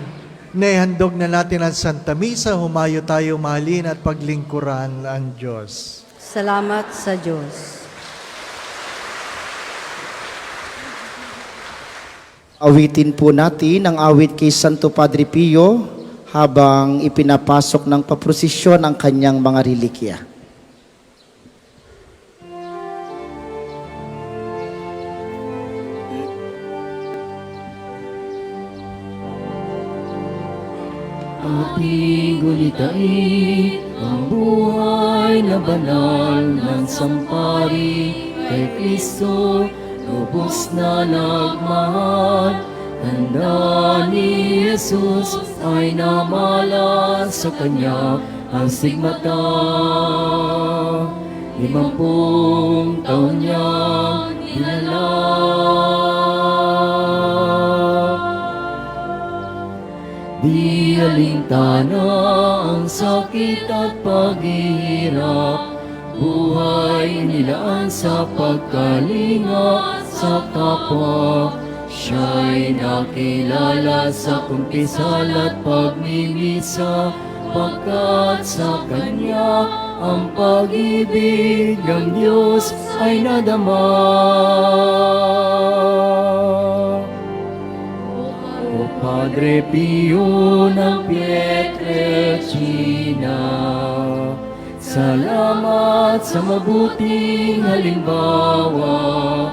Naihandog na natin ang Santa Misa, humayo tayo mahalin at paglingkuran ang Diyos. Salamat sa Diyos. Awitin po natin ang awit kay Santo Padre Pio habang ipinapasok ng paprosesyon ang kanyang mga relikya. Ating gulitain ang buhay na banal ng sampari kay Kristo, lubos na nagmahal. Tanda ni Jesus ay namala sa Kanya ang sigmata. 50 taon niya dinala. Di alintana ang sakit at paghihirap, buhay nilaan sa pagkalinga sa kapwa. Siya'y nakilala sa kumpisal at pagmimisa, pagkat sa Kanya ang pag-ibig ng Diyos ay nadama. O Padre Pio ng Pietrelcina, Salamat sa mabuting halimbawa,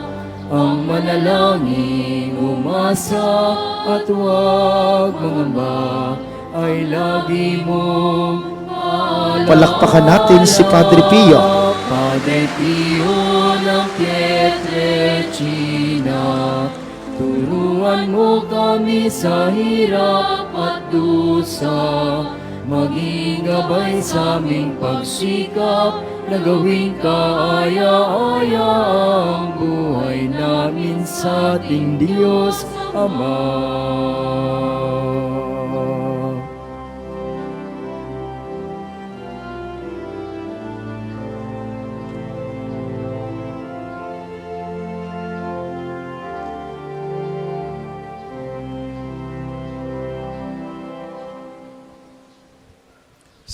ang manalangin, umasa at huwag mangamba ay lagi mong maalala. Palakpakan natin si Padre Pio. Padre Pio ng Pietrelcina, turuan mo kami sa hirap at dusa, maging gabay sa aming pagsikap na gawing kaaya-aya ang buhay namin sa ating Diyos Ama.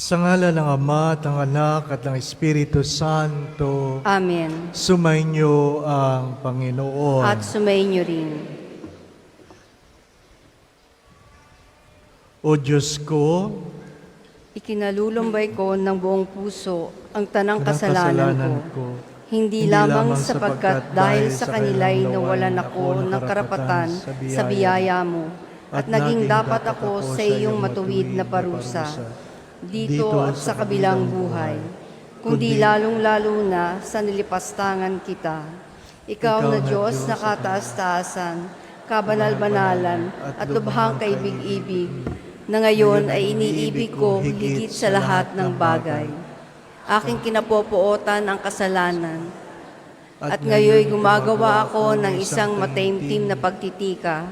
Sa ngala ng Ama at ng Anak at ng Espiritu Santo, Amen. sumainyo ang Panginoon. At sumainyo rin. O Diyos ko, Ikinalulumbay ko ng buong puso ang tanang Tanang kasalanan kasalanan ko. ko, Hindi lamang sapagkat dahil sa kanila'y nawalan ako ng karapatan sa biyaya mo at naging dapat ako sa iyong matuwid na parusa dito at sa kabilang buhay, kundi lalong-lalo na sa nilipastangan kita. Ikaw na Diyos na kataas-taasan, kabanal-banalan at lubhang kaibig-ibig, na ngayon ay iniibig ko higit sa lahat ng bagay. Aking kinapopootan ang kasalanan, at ngayon gumagawa ako ng isang mataimtim na pagtitika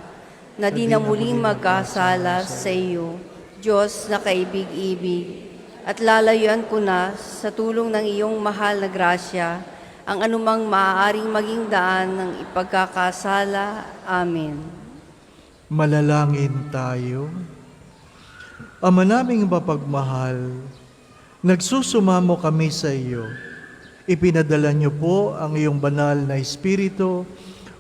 na di na muling magkasala sa iyo, Diyos na kaibig-ibig, at lalayuan ko na sa tulong ng iyong mahal na grasya ang anumang maaaring maging daan ng ipagkakasala. Amen. Manalangin tayo. Ama naming mapagmahal, nagsusumamo kami sa iyo. Ipinadala niyo po ang iyong banal na Espiritu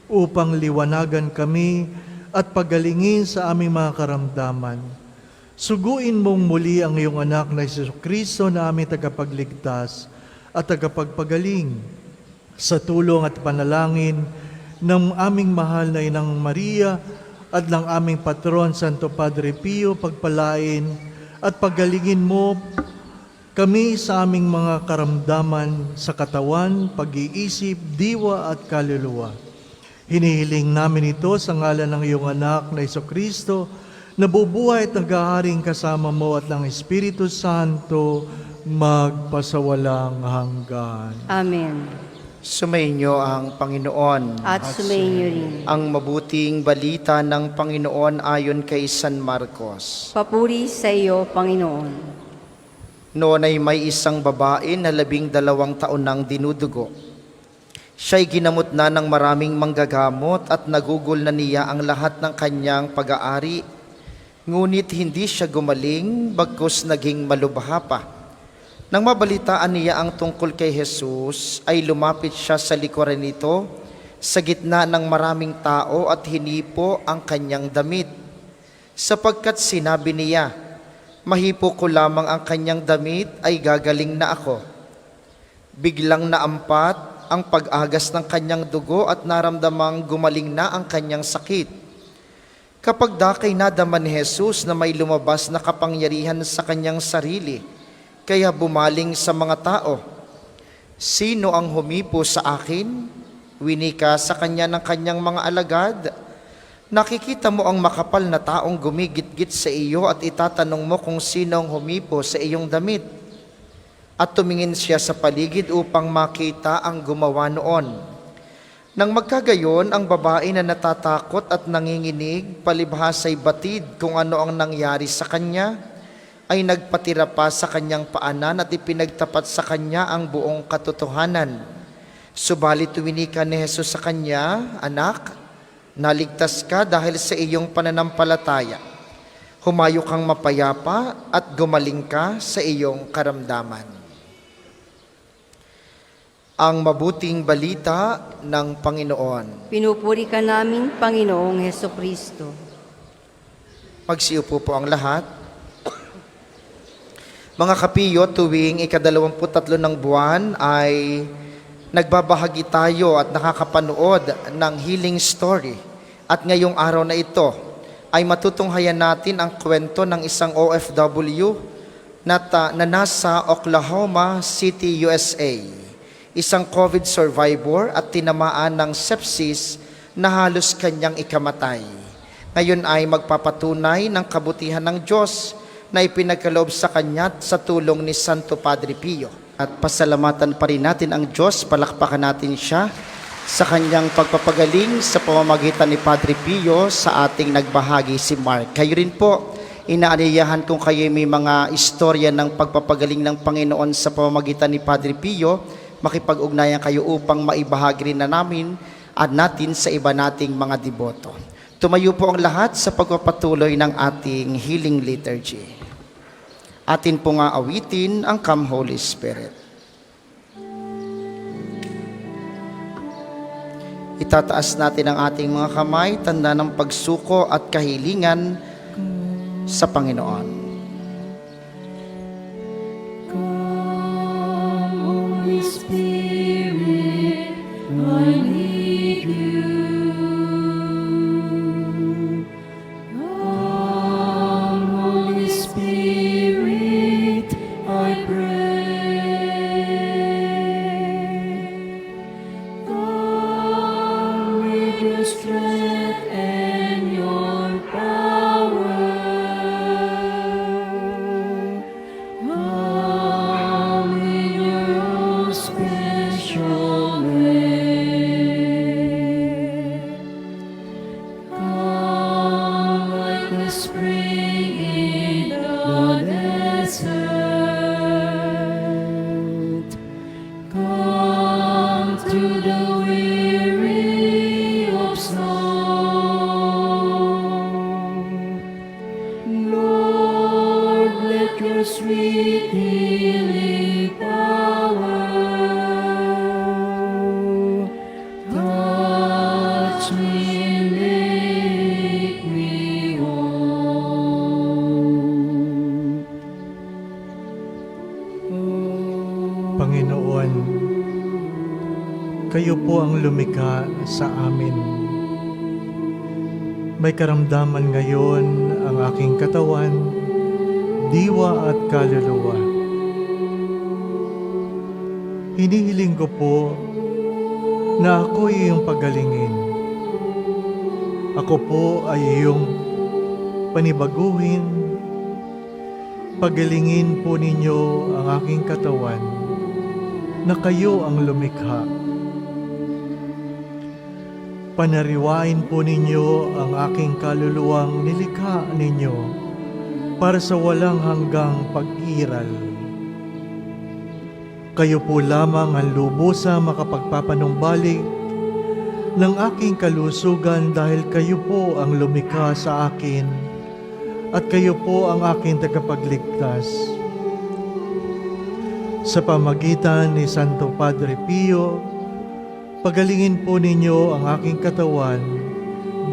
upang liwanagan kami at pagalingin sa aming mga karamdaman. Suguin mong muli ang iyong anak na Jesucristo na aming tagapagligtas at tagapagpagaling sa tulong at panalangin ng aming mahal na Inang Maria at ng aming patron, Santo Padre Pio, pagpalain at pagalingin mo kami sa aming mga karamdaman sa katawan, pag-iisip, diwa at kaluluwa. Hinihiling namin ito sa ngalan ng iyong anak na Jesucristo, nabubuhay at nag-aaring kasama mo at ng Espiritu Santo, magpasawalang hanggan. Amen. Sumainyo ang Panginoon. At sumainyo rin. Ang mabuting balita ng Panginoon ayon kay San Marcos. Papuri sa iyo, Panginoon. Noon ay may isang babae na 12 taon nang dinudugo. Siya'y ginamot na ng maraming manggagamot at nagugol na niya ang lahat ng kanyang pag-aari. Ngunit hindi siya gumaling, bagkus naging malubha pa. Nang mabalitaan niya ang tungkol kay Jesus, ay lumapit siya sa likuran nito sa gitna ng maraming tao at hinipo ang kanyang damit. Sapagkat sinabi niya, mahipo ko lamang ang kanyang damit ay gagaling na ako. Biglang naampat ang pag-agas ng kanyang dugo at naramdamang gumaling na ang kanyang sakit. Kapag dakay nadama ni Jesus na may lumabas na kapangyarihan sa kanyang sarili, kaya bumaling sa mga tao, sino ang humipo sa akin? Winika sa kanya ng kanyang mga alagad. Nakikita mo ang makapal na taong gumigit-git sa iyo at itatanong mo kung sino ang humipo sa iyong damit. At tumingin siya sa paligid upang makita ang gumawa noon. Nang magkagayon, ang babae na natatakot at nanginginig, palibhas ay batid kung ano ang nangyari sa kanya, ay nagpatira pa sa kanyang paanan at ipinagtapat sa kanya ang buong katotohanan. Subalit winika ni Jesus sa kanya, anak, naligtas ka dahil sa iyong pananampalataya. Humayo kang mapayapa at gumaling ka sa iyong karamdaman. Ang mabuting balita ng Panginoon. Pinupuri ka namin, Panginoong Hesukristo. Magsiupo po ang lahat. Mga kapiyo, tuwing ika-23 ng buwan ay nagbabahagi tayo at nakakapanood ng healing story. At ngayong araw na ito ay matutunghayan natin ang kwento ng isang OFW na nasa Oklahoma City, USA. Isang COVID survivor at tinamaan ng sepsis na halos kanyang ikamatay. Ngayon ay magpapatunay ng kabutihan ng Diyos na ipinagkaloob sa kanya sa tulong ni Santo Padre Pio. At pasalamatan pa rin natin ang Diyos, palakpakan natin siya sa kanyang pagpapagaling sa pamamagitan ni Padre Pio sa ating nagbahagi si Mark. Kayo rin po, inaaniyahan kung kayo may mga istorya ng pagpapagaling ng Panginoon sa pamamagitan ni Padre Pio, makipag-ugnayan kayo upang maibahagi rin na namin at natin sa iba nating mga deboto. Tumayo po ang lahat sa pagpapatuloy ng ating healing liturgy. Atin po nga awitin ang Come Holy Spirit. Itataas natin ang ating mga kamay, tanda ng pagsuko at kahilingan sa Panginoon. Come, Holy Spirit, I need you. Come, Holy Spirit, I pray. Come with your strength and your power. Come in your own special way. Come like the spring in the desert. Come to the weary of song. Lord, let your sweet healing power touch me and make me whole. Panginoon, kayo po ang lumikha sa amin. May karamdaman ngayon ang aking katawan, diwa at kaluluwa. Hinihiling ko po na ako ay iyong pagalingin. Ako po ay iyong panibaguhin. Pagalingin po ninyo ang aking katawan na kayo ang lumikha. Panariwain po ninyo ang aking kaluluwang nilikha ninyo para sa walang hanggang pag-iral. Kayo po lamang ang lubusang makapagpapanumbalik ng aking kalusugan dahil kayo po ang lumikha sa akin at kayo po ang aking tagapagligtas. Sa pamagitan ni Santo Padre Pio, pagalingin po ninyo ang aking katawan,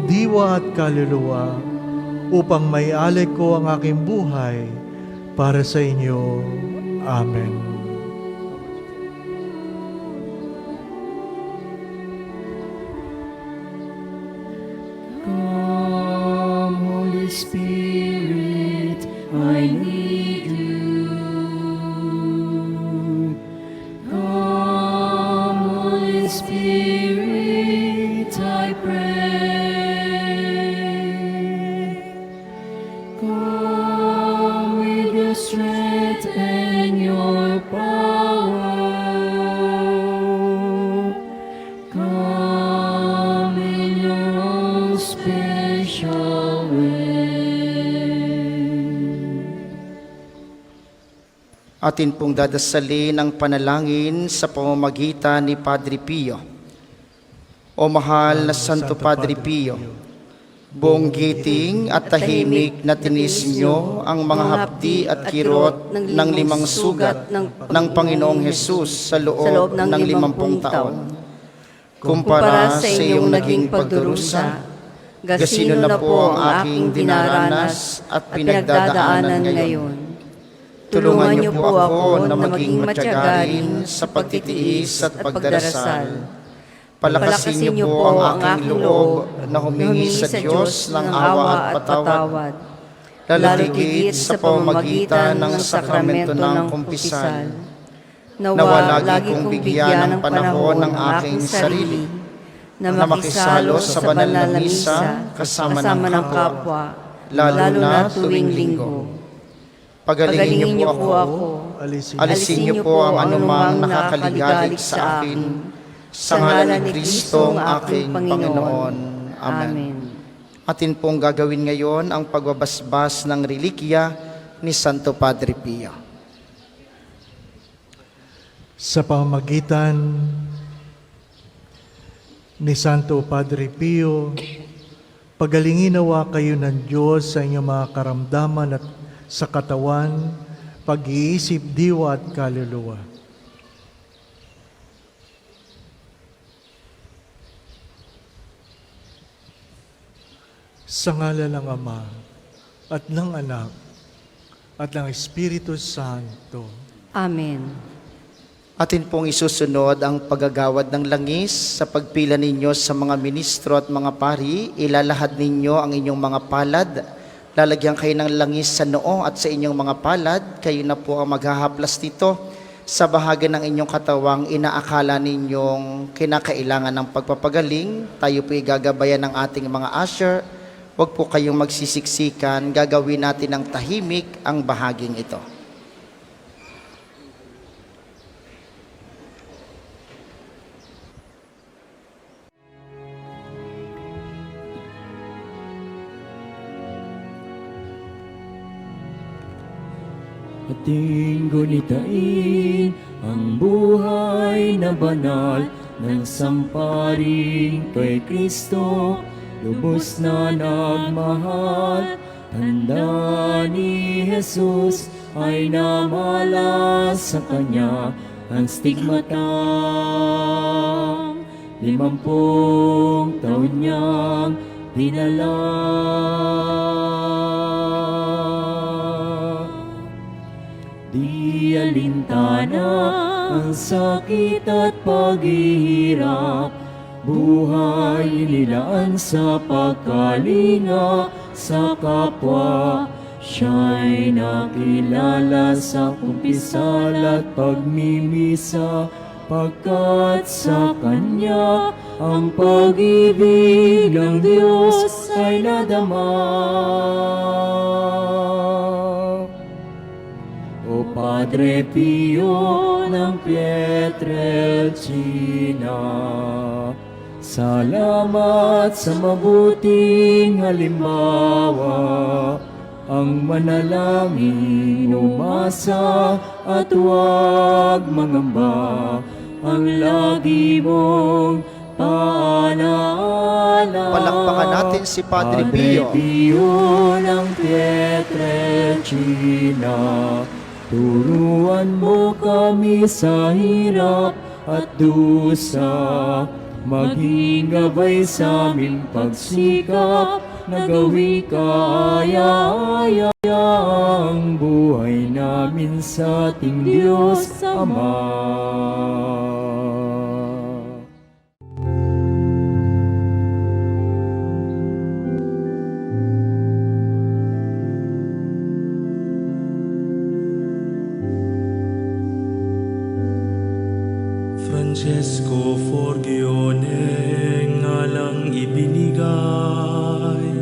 diwa at kaluluwa, upang may alay ko ang aking buhay para sa inyo. Amen. Come, Holy Spirit, I need you. Come, Holy Spirit, I pray. Come with your strength and your power. Come in your own special way. Atin pong dadasalin ang panalangin sa pamamagitan ni Padre Pio. O mahal na Santo Padre Pio, buong giting at tahimik na tinis nyo ang mga hapdi at kirot ng 5 sugat ng Panginoong Hesus sa loob ng 50 taon. Kumpara sa iyong naging pagdurusa, gasino na po ang aking dinaranas at pinagdadaanan ngayon. Tulungan niyo po ako na maging matiyagarin sa pagtitiis at pagdarasal. Palakasin niyo po ang aking loob na humingi sa Diyos ng awa at patawad, lalo tigit sa pamamagitan ng sakramento ng kumpisal. Nawa lagi kong bigyan ng panahon ng aking sarili na makisalo sa banal na misa kasama ng kapwa, lalo na tuwing linggo. Pagalingin niyo po ako, alisin niyo po ang anumang nakakaligalig sa akin, sa ngalan ni Kristo ang aking Panginoon. Amen. Atin pong gagawin ngayon ang pagbabasbas ng relikya ni Santo Padre Pio. Sa pamamagitan ni Santo Padre Pio, pagalingin nawa kayo ng Diyos sa inyong mga karamdaman at sa katawan, pag-iisip, diwa at kaluluwa. Sa ngalan ng Ama at ng Anak at ng Espiritu Santo. Amen. Atin pong isusunod ang paggagawad ng langis sa pagpila ninyo sa mga ministro at mga pari. Ilalahad ninyo ang inyong mga palad. Lalagyan kayo ng langis sa noo at sa inyong mga palad. Kayo na po ang maghahaplas dito sa bahagi ng inyong katawang inaakala ninyong kinakailangan ng pagpapagaling. Tayo po igagabayan ng ating mga usher. Huwag po kayong magsisiksikan. Gagawin natin ng tahimik ang bahaging ito. Ating gunitain ang buhay na banal ng samparing kay Kristo, lubos na nagmahal. Tanda ni Jesus ay namala sa kanya ang stigmatang 50 taon niyang dinala. Di alintana ang sakit at paghihirap, buhay nilaan sa pagkalinga sa kapwa. Siya'y nakilala sa kumpisal at pagmimisa, pagkat sa Kanya ang pag-ibig ng Diyos ay nadama. O Padre Pio ng Pietrelcina, salamat sa mabuting halimbawa, ang manalangin umasa at huwag mangamba, ang lagi mong paalaala. Palakpakan natin si Padre Pio. Padre Pio ng Pietrelcina, turuan mo kami sa hirap at dusa, maging gabay sa aming pagsikap, na gawing kaaya-aya ang buhay namin sa ating Diyos Ama. Francesco Forgione ngalang ibinigay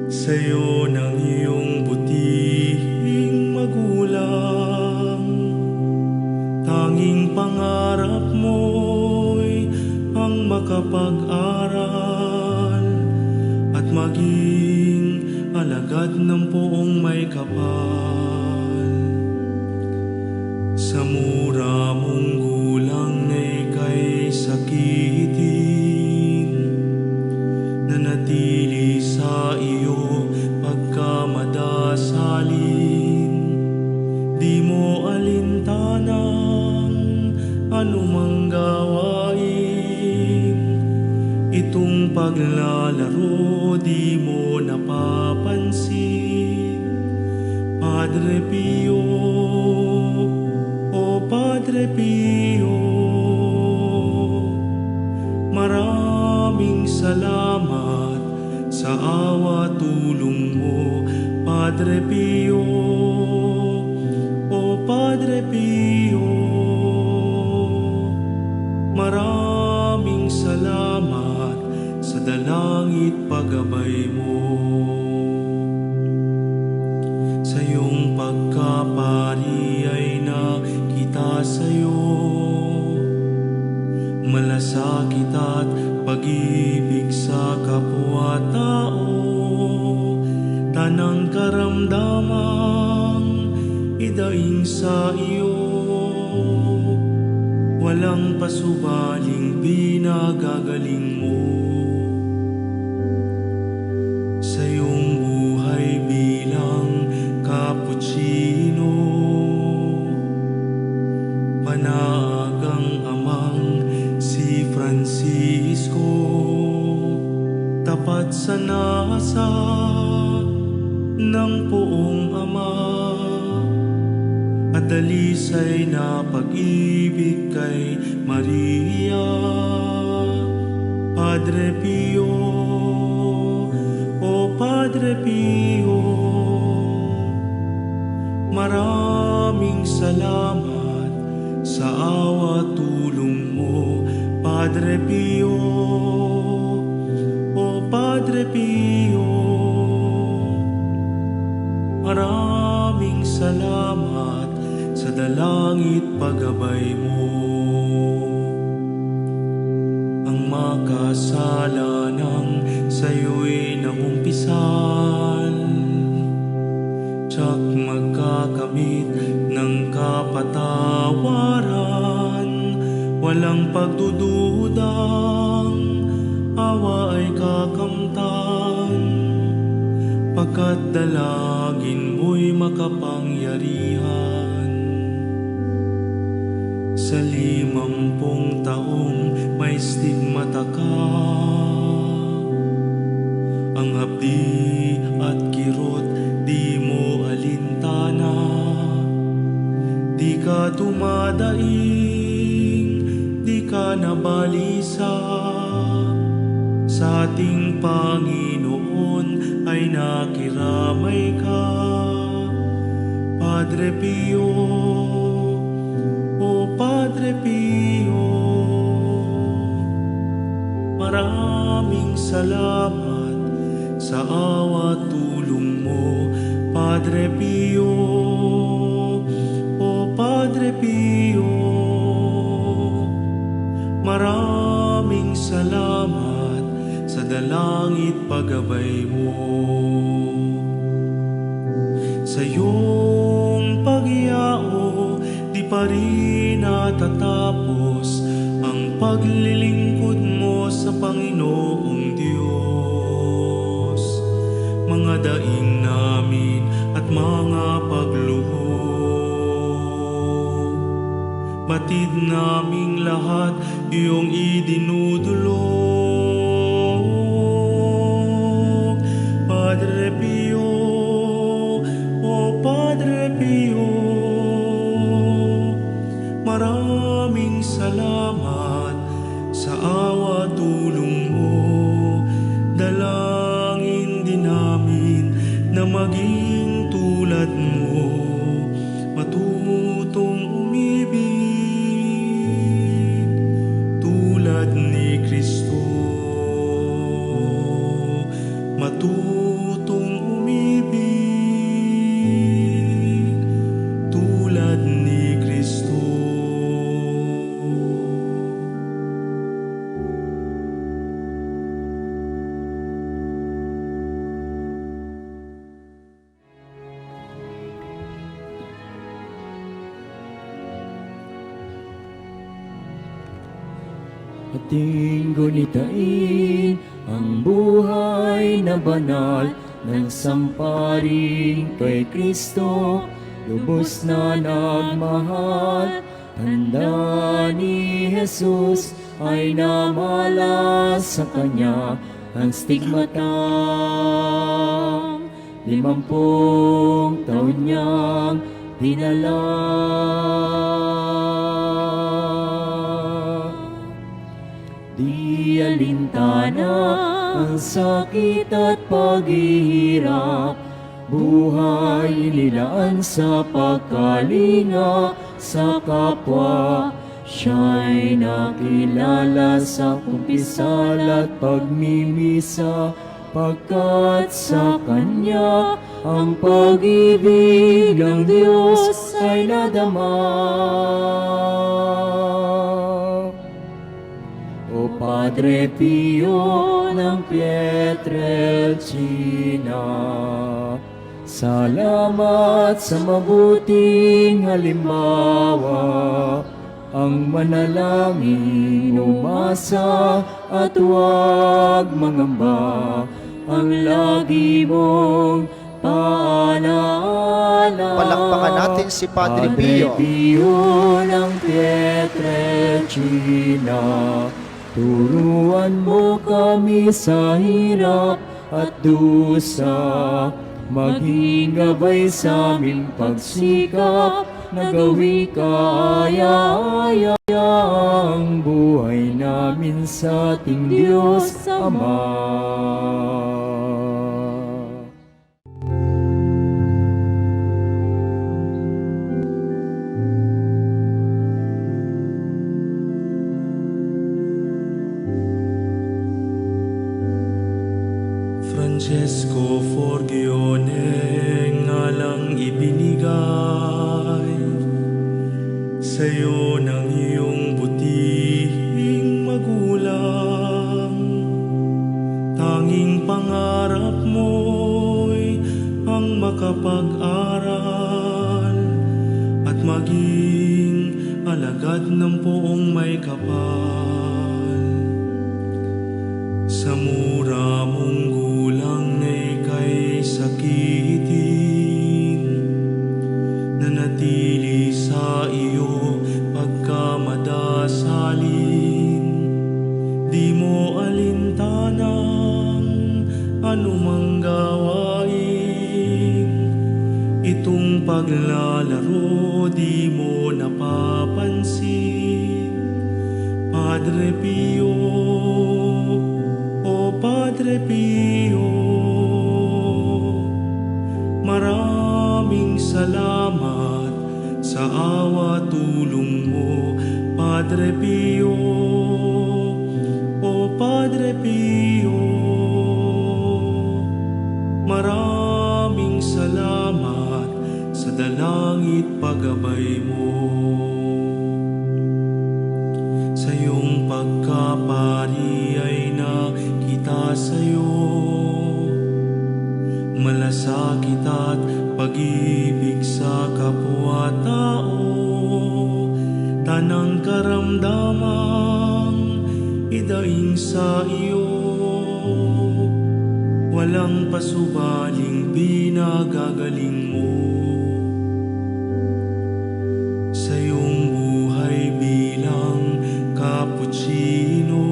sa'yo ng iyong butihing magulang. Tanging pangarap mo'y ang makapag-aral at maging alagad ng poong may kapal. Sa mura mong gulang na ika'y sakitin, nanatili sa iyo pagkamadasalin. Di mo alintanang anumang gawain, itong paglalaro di mo napapansin. Padre Pio Padre Pio, maraming salamat sa dalangit paggabay mo. Sa iyong pagkapari ay nakita sa'yo malasakit at pag-ibig sa kapwa-tao, tanang karamdamang idaing sa iyo, walang pasubaling binagagaling mo. Sa iyong buhay bilang Cappuccino, panagang amang si Francisco, tapat sa nasa ng poong Ama, at dalisay na pag-ibig kay Maria. Padre Pio, o Padre Pio, maraming salamat sa awa tulong mo. Padre Pio, o Padre Pio, maraming salamat sa dalangit paggabay mo. Ang makasalanan sa'yo'y nangumpisan, tsak magkakamit ng kapatawaran, walang pagdududang awa ay kakamtan, pagkat dalagin mo'y makapangyarihan. Sa 50 taong may stigmata ka, ang hapdi at kirot di mo alintana, di ka dumadaing, di ka nabalisa, sa ating Panginoon ay nakiramay ka. Padre Pio, o Padre Pio, maraming salamat sa awa tulong mo. Padre Pio, o Padre Pio, maraming salamat sa dalangit paggabay mo. Sa iyong pagyao, di pa rin natatapos ang paglilingkod mo sa Panginoong Diyos. Mga daing namin at mga pagluhod, batid naming lahat iyong idinudulog. Padre Pio, o Padre Pio, maraming salamat sa awa tulong mo. Dalangin din namin na maging tulad mo, matutong umibig tulad ni Kristo, matutong umibig tulad ni Kristo. Ating gunitain ang buhay na banal ng samparing kay Kristo, lubos na nagmahal. Handa ni Jesus ay namala sa kanya ang stigmata. 50 taon niyang dinala. Di alintana ang sakit at paghihirap, buhay inilaan sa pagkalinga sa kapwa. Siya'y nakilala sa kumpisal at pagmimisa, pagkat sa Kanya ang pag-ibig ng Diyos ay nadama. O Padre Pio ng Pietrelcina, salamat sa mabuting halimbawa, ang manalangin, umasa at huwag mangamba, ang lagi mong paalaala. Palakpakan natin si Padre Pio. Pio ng Pietrelcina, turuan mo kami sa hirap at dusa, maging gabay sa aming pagsikap, na gawi kaaya-aya ang buhay namin sa ating Diyos Ama. Francesco Forgione ngalang ibinigay sa'yo ng iyong butihing magulang. Tanging pangarap mo'y ang makapag-aral at maging alagad ng poong may kapal. Sa mura mong gulang na ika'y sakitin, nanatili sa iyo pagkamadasalin. Di mo alintanang anumang gawain, itong paglalaro di mo napapansin. Padre Pio, o Padre Pio, maraming salamat sa awa tulong mo. Padre Pio, o Padre Pio, maraming salamat sa dalangit paggabay mo. Sa iyong pagkapari ay nakita sa'yo malasakit at pag-ibig sa kapwa-tao, tanang karamdamang idaing sa iyo, walang pasubaling pinagagaling mo. Sa iyong buhay bilang Capuchino,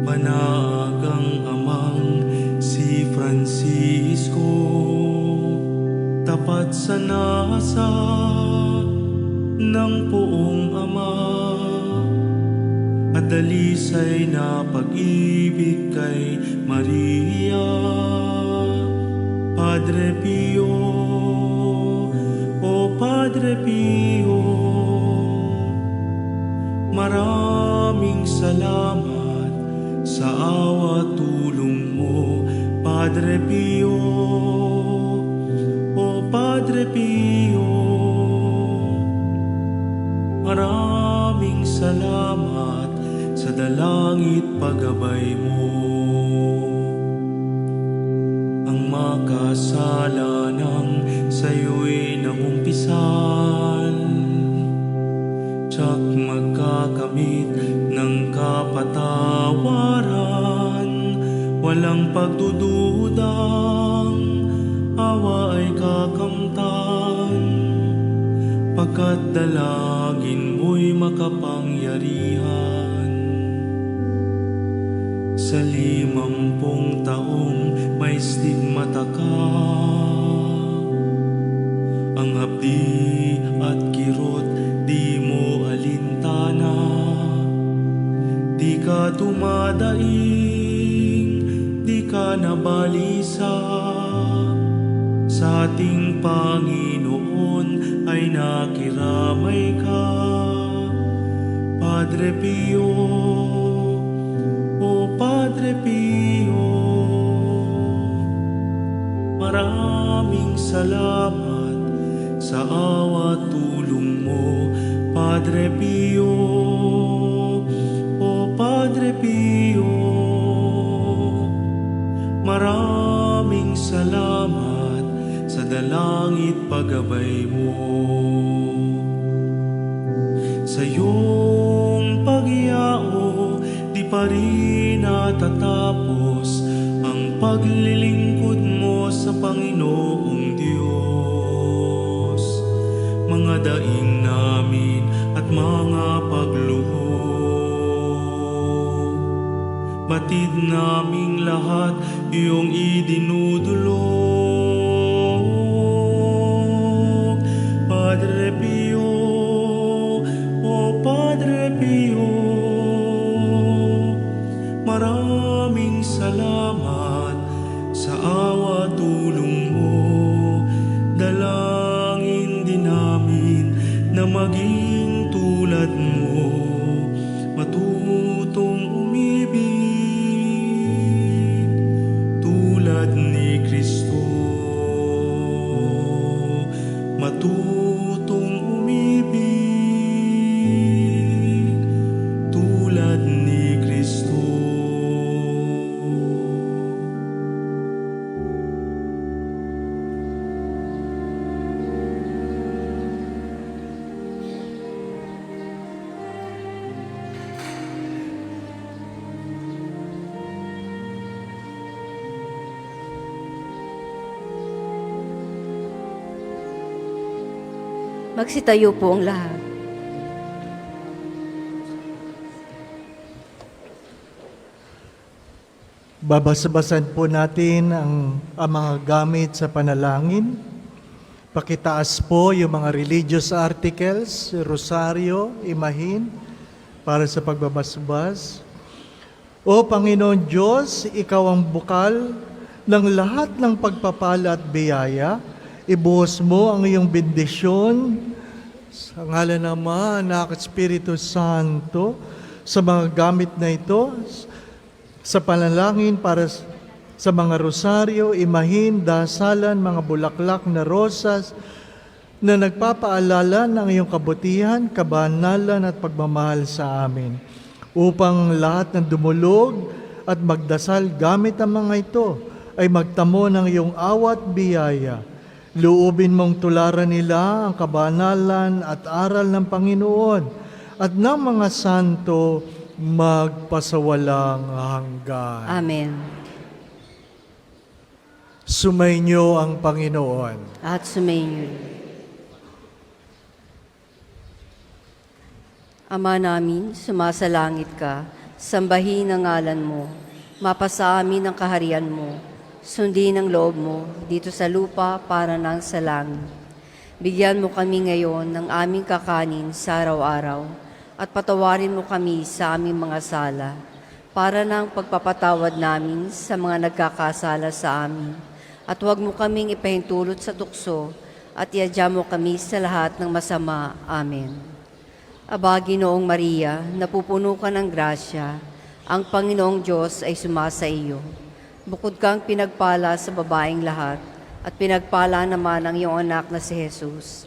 panagang amang si Francisco, tapat sa nasa ng poong Ama, at dalisay na pag-ibig kay Maria. Padre Pio, o Padre Pio, maraming salamat sa awa tulong mo. Padre Pio, o Padre Pio, maraming salamat sa dalangit paggabay mo. Ang makasalanan sa'yo'y nangumpisal, tsak magkakamit ng kapatawaran, walang pagdududang awa ay kakamtan, pagkat dalangin mo'y makapangyarihan. Sa 50 taong may stigmata ka, ang hapdi at kirot di mo alintana, di ka dumadaing, di ka nabalisa, ay nakiramay ka. Padre Pio, o Padre Pio, maraming salamat sa awa tulong mo. Padre Pio, o Padre Pio, maraming salamat sa dalangit paggabay mo. Sa iyong pagyao, di pa rin natatapos ang paglilingkod mo sa Panginoong Diyos. Mga daing namin at mga pagluhod, batid naming lahat iyong idinudulog. Padre Pio, o Padre Pio, maraming salamat sa awa tulong mo. Dalangin din namin na maging tulad mo, matutong umibig tulad ni Kristo. Matutong umibig tulad ni Kristo. Magsitayo po ang lahat. Babasabasan po natin ang mga gamit sa panalangin. Pakitaas po yung mga religious articles, rosaryo, imahin, para sa pagbabasbas. O Panginoon Diyos, Ikaw ang bukal ng lahat ng pagpapala at biyaya. Ibuhos mo ang iyong bendisyon sa ngalan ng Ama, Anak at Espiritu Santo sa mga gamit na ito, sa panalangin para sa mga rosaryo, imahin, dasalan, mga bulaklak na rosas na nagpapaalala ng iyong kabutihan, kabanalan at pagmamahal sa amin. Upang lahat ng dumulog at magdasal gamit ang mga ito ay magtamo ng iyong awat biyaya. Luubin mong tularan nila ang kabanalan at aral ng Panginoon at ng mga santo magpasawalang hanggan. Amen. Sumainyo ang Panginoon. At sumainyo. Ama namin, sumasalangit ka, sambahin ang ngalan mo, mapasa amin ang kaharian mo, sundin ang loob mo dito sa lupa para nang sa langit. Bigyan mo kami ngayon ng aming kakanin sa araw-araw at patawarin mo kami sa aming mga sala para ng pagpapatawad namin sa mga nagkakasala sa amin. At huwag mo kaming ipahintulot sa tukso at iadya mo kami sa lahat ng masama. Amen. Aba, Ginoong Maria, napupuno ka ng grasya, ang Panginoong Diyos ay sumasa iyo. Bukod kang pinagpala sa babaeng lahat, at pinagpala naman ang iyong anak na si Jesus.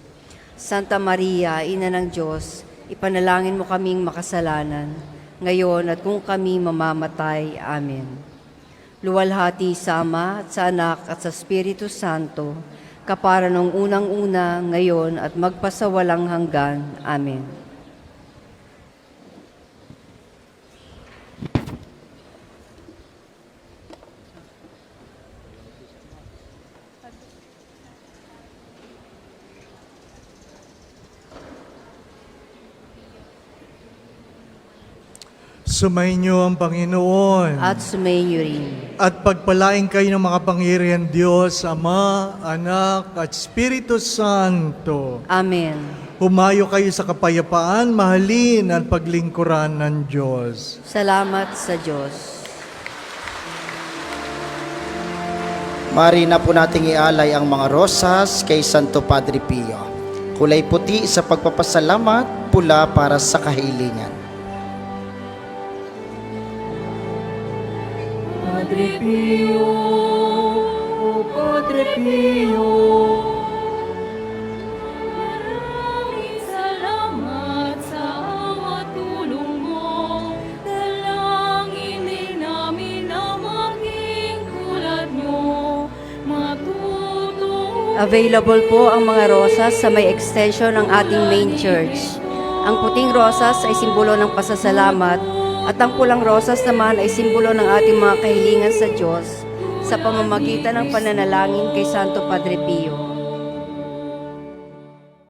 Santa Maria, Ina ng Diyos, ipanalangin mo kaming makasalanan, ngayon at kung kami mamamatay. Amen. Luwalhati sa Ama at sa Anak at sa Espiritu Santo, kapara nung unang-una, ngayon at magpasawalang hanggan. Amen. Sumainyo ang Panginoon. At sumainyo rin. At pagpalain kayo ng mga pangyarihan Diyos, Ama, Anak, at Espiritu Santo. Amen. Humayo kayo sa kapayapaan, mahalin at paglingkuran ng Diyos. Salamat sa Diyos. Mari na po nating ialay ang mga rosas kay Santo Padre Pio. kulay puti sa pagpapasalamat, pula para sa kahilingan. Padre Pio, o Padre Pio, Maraming salamat sa awa tulong mo. Dalangin din namin na maging tulad nyo. Matutong Available po ang mga rosas sa may extension ng ating main church. Ang puting rosas ay simbolo ng pasasalamat at ang pulang rosas naman ay simbolo ng ating mga kahilingan sa Diyos sa pamamagitan ng pananalangin kay Santo Padre Pio.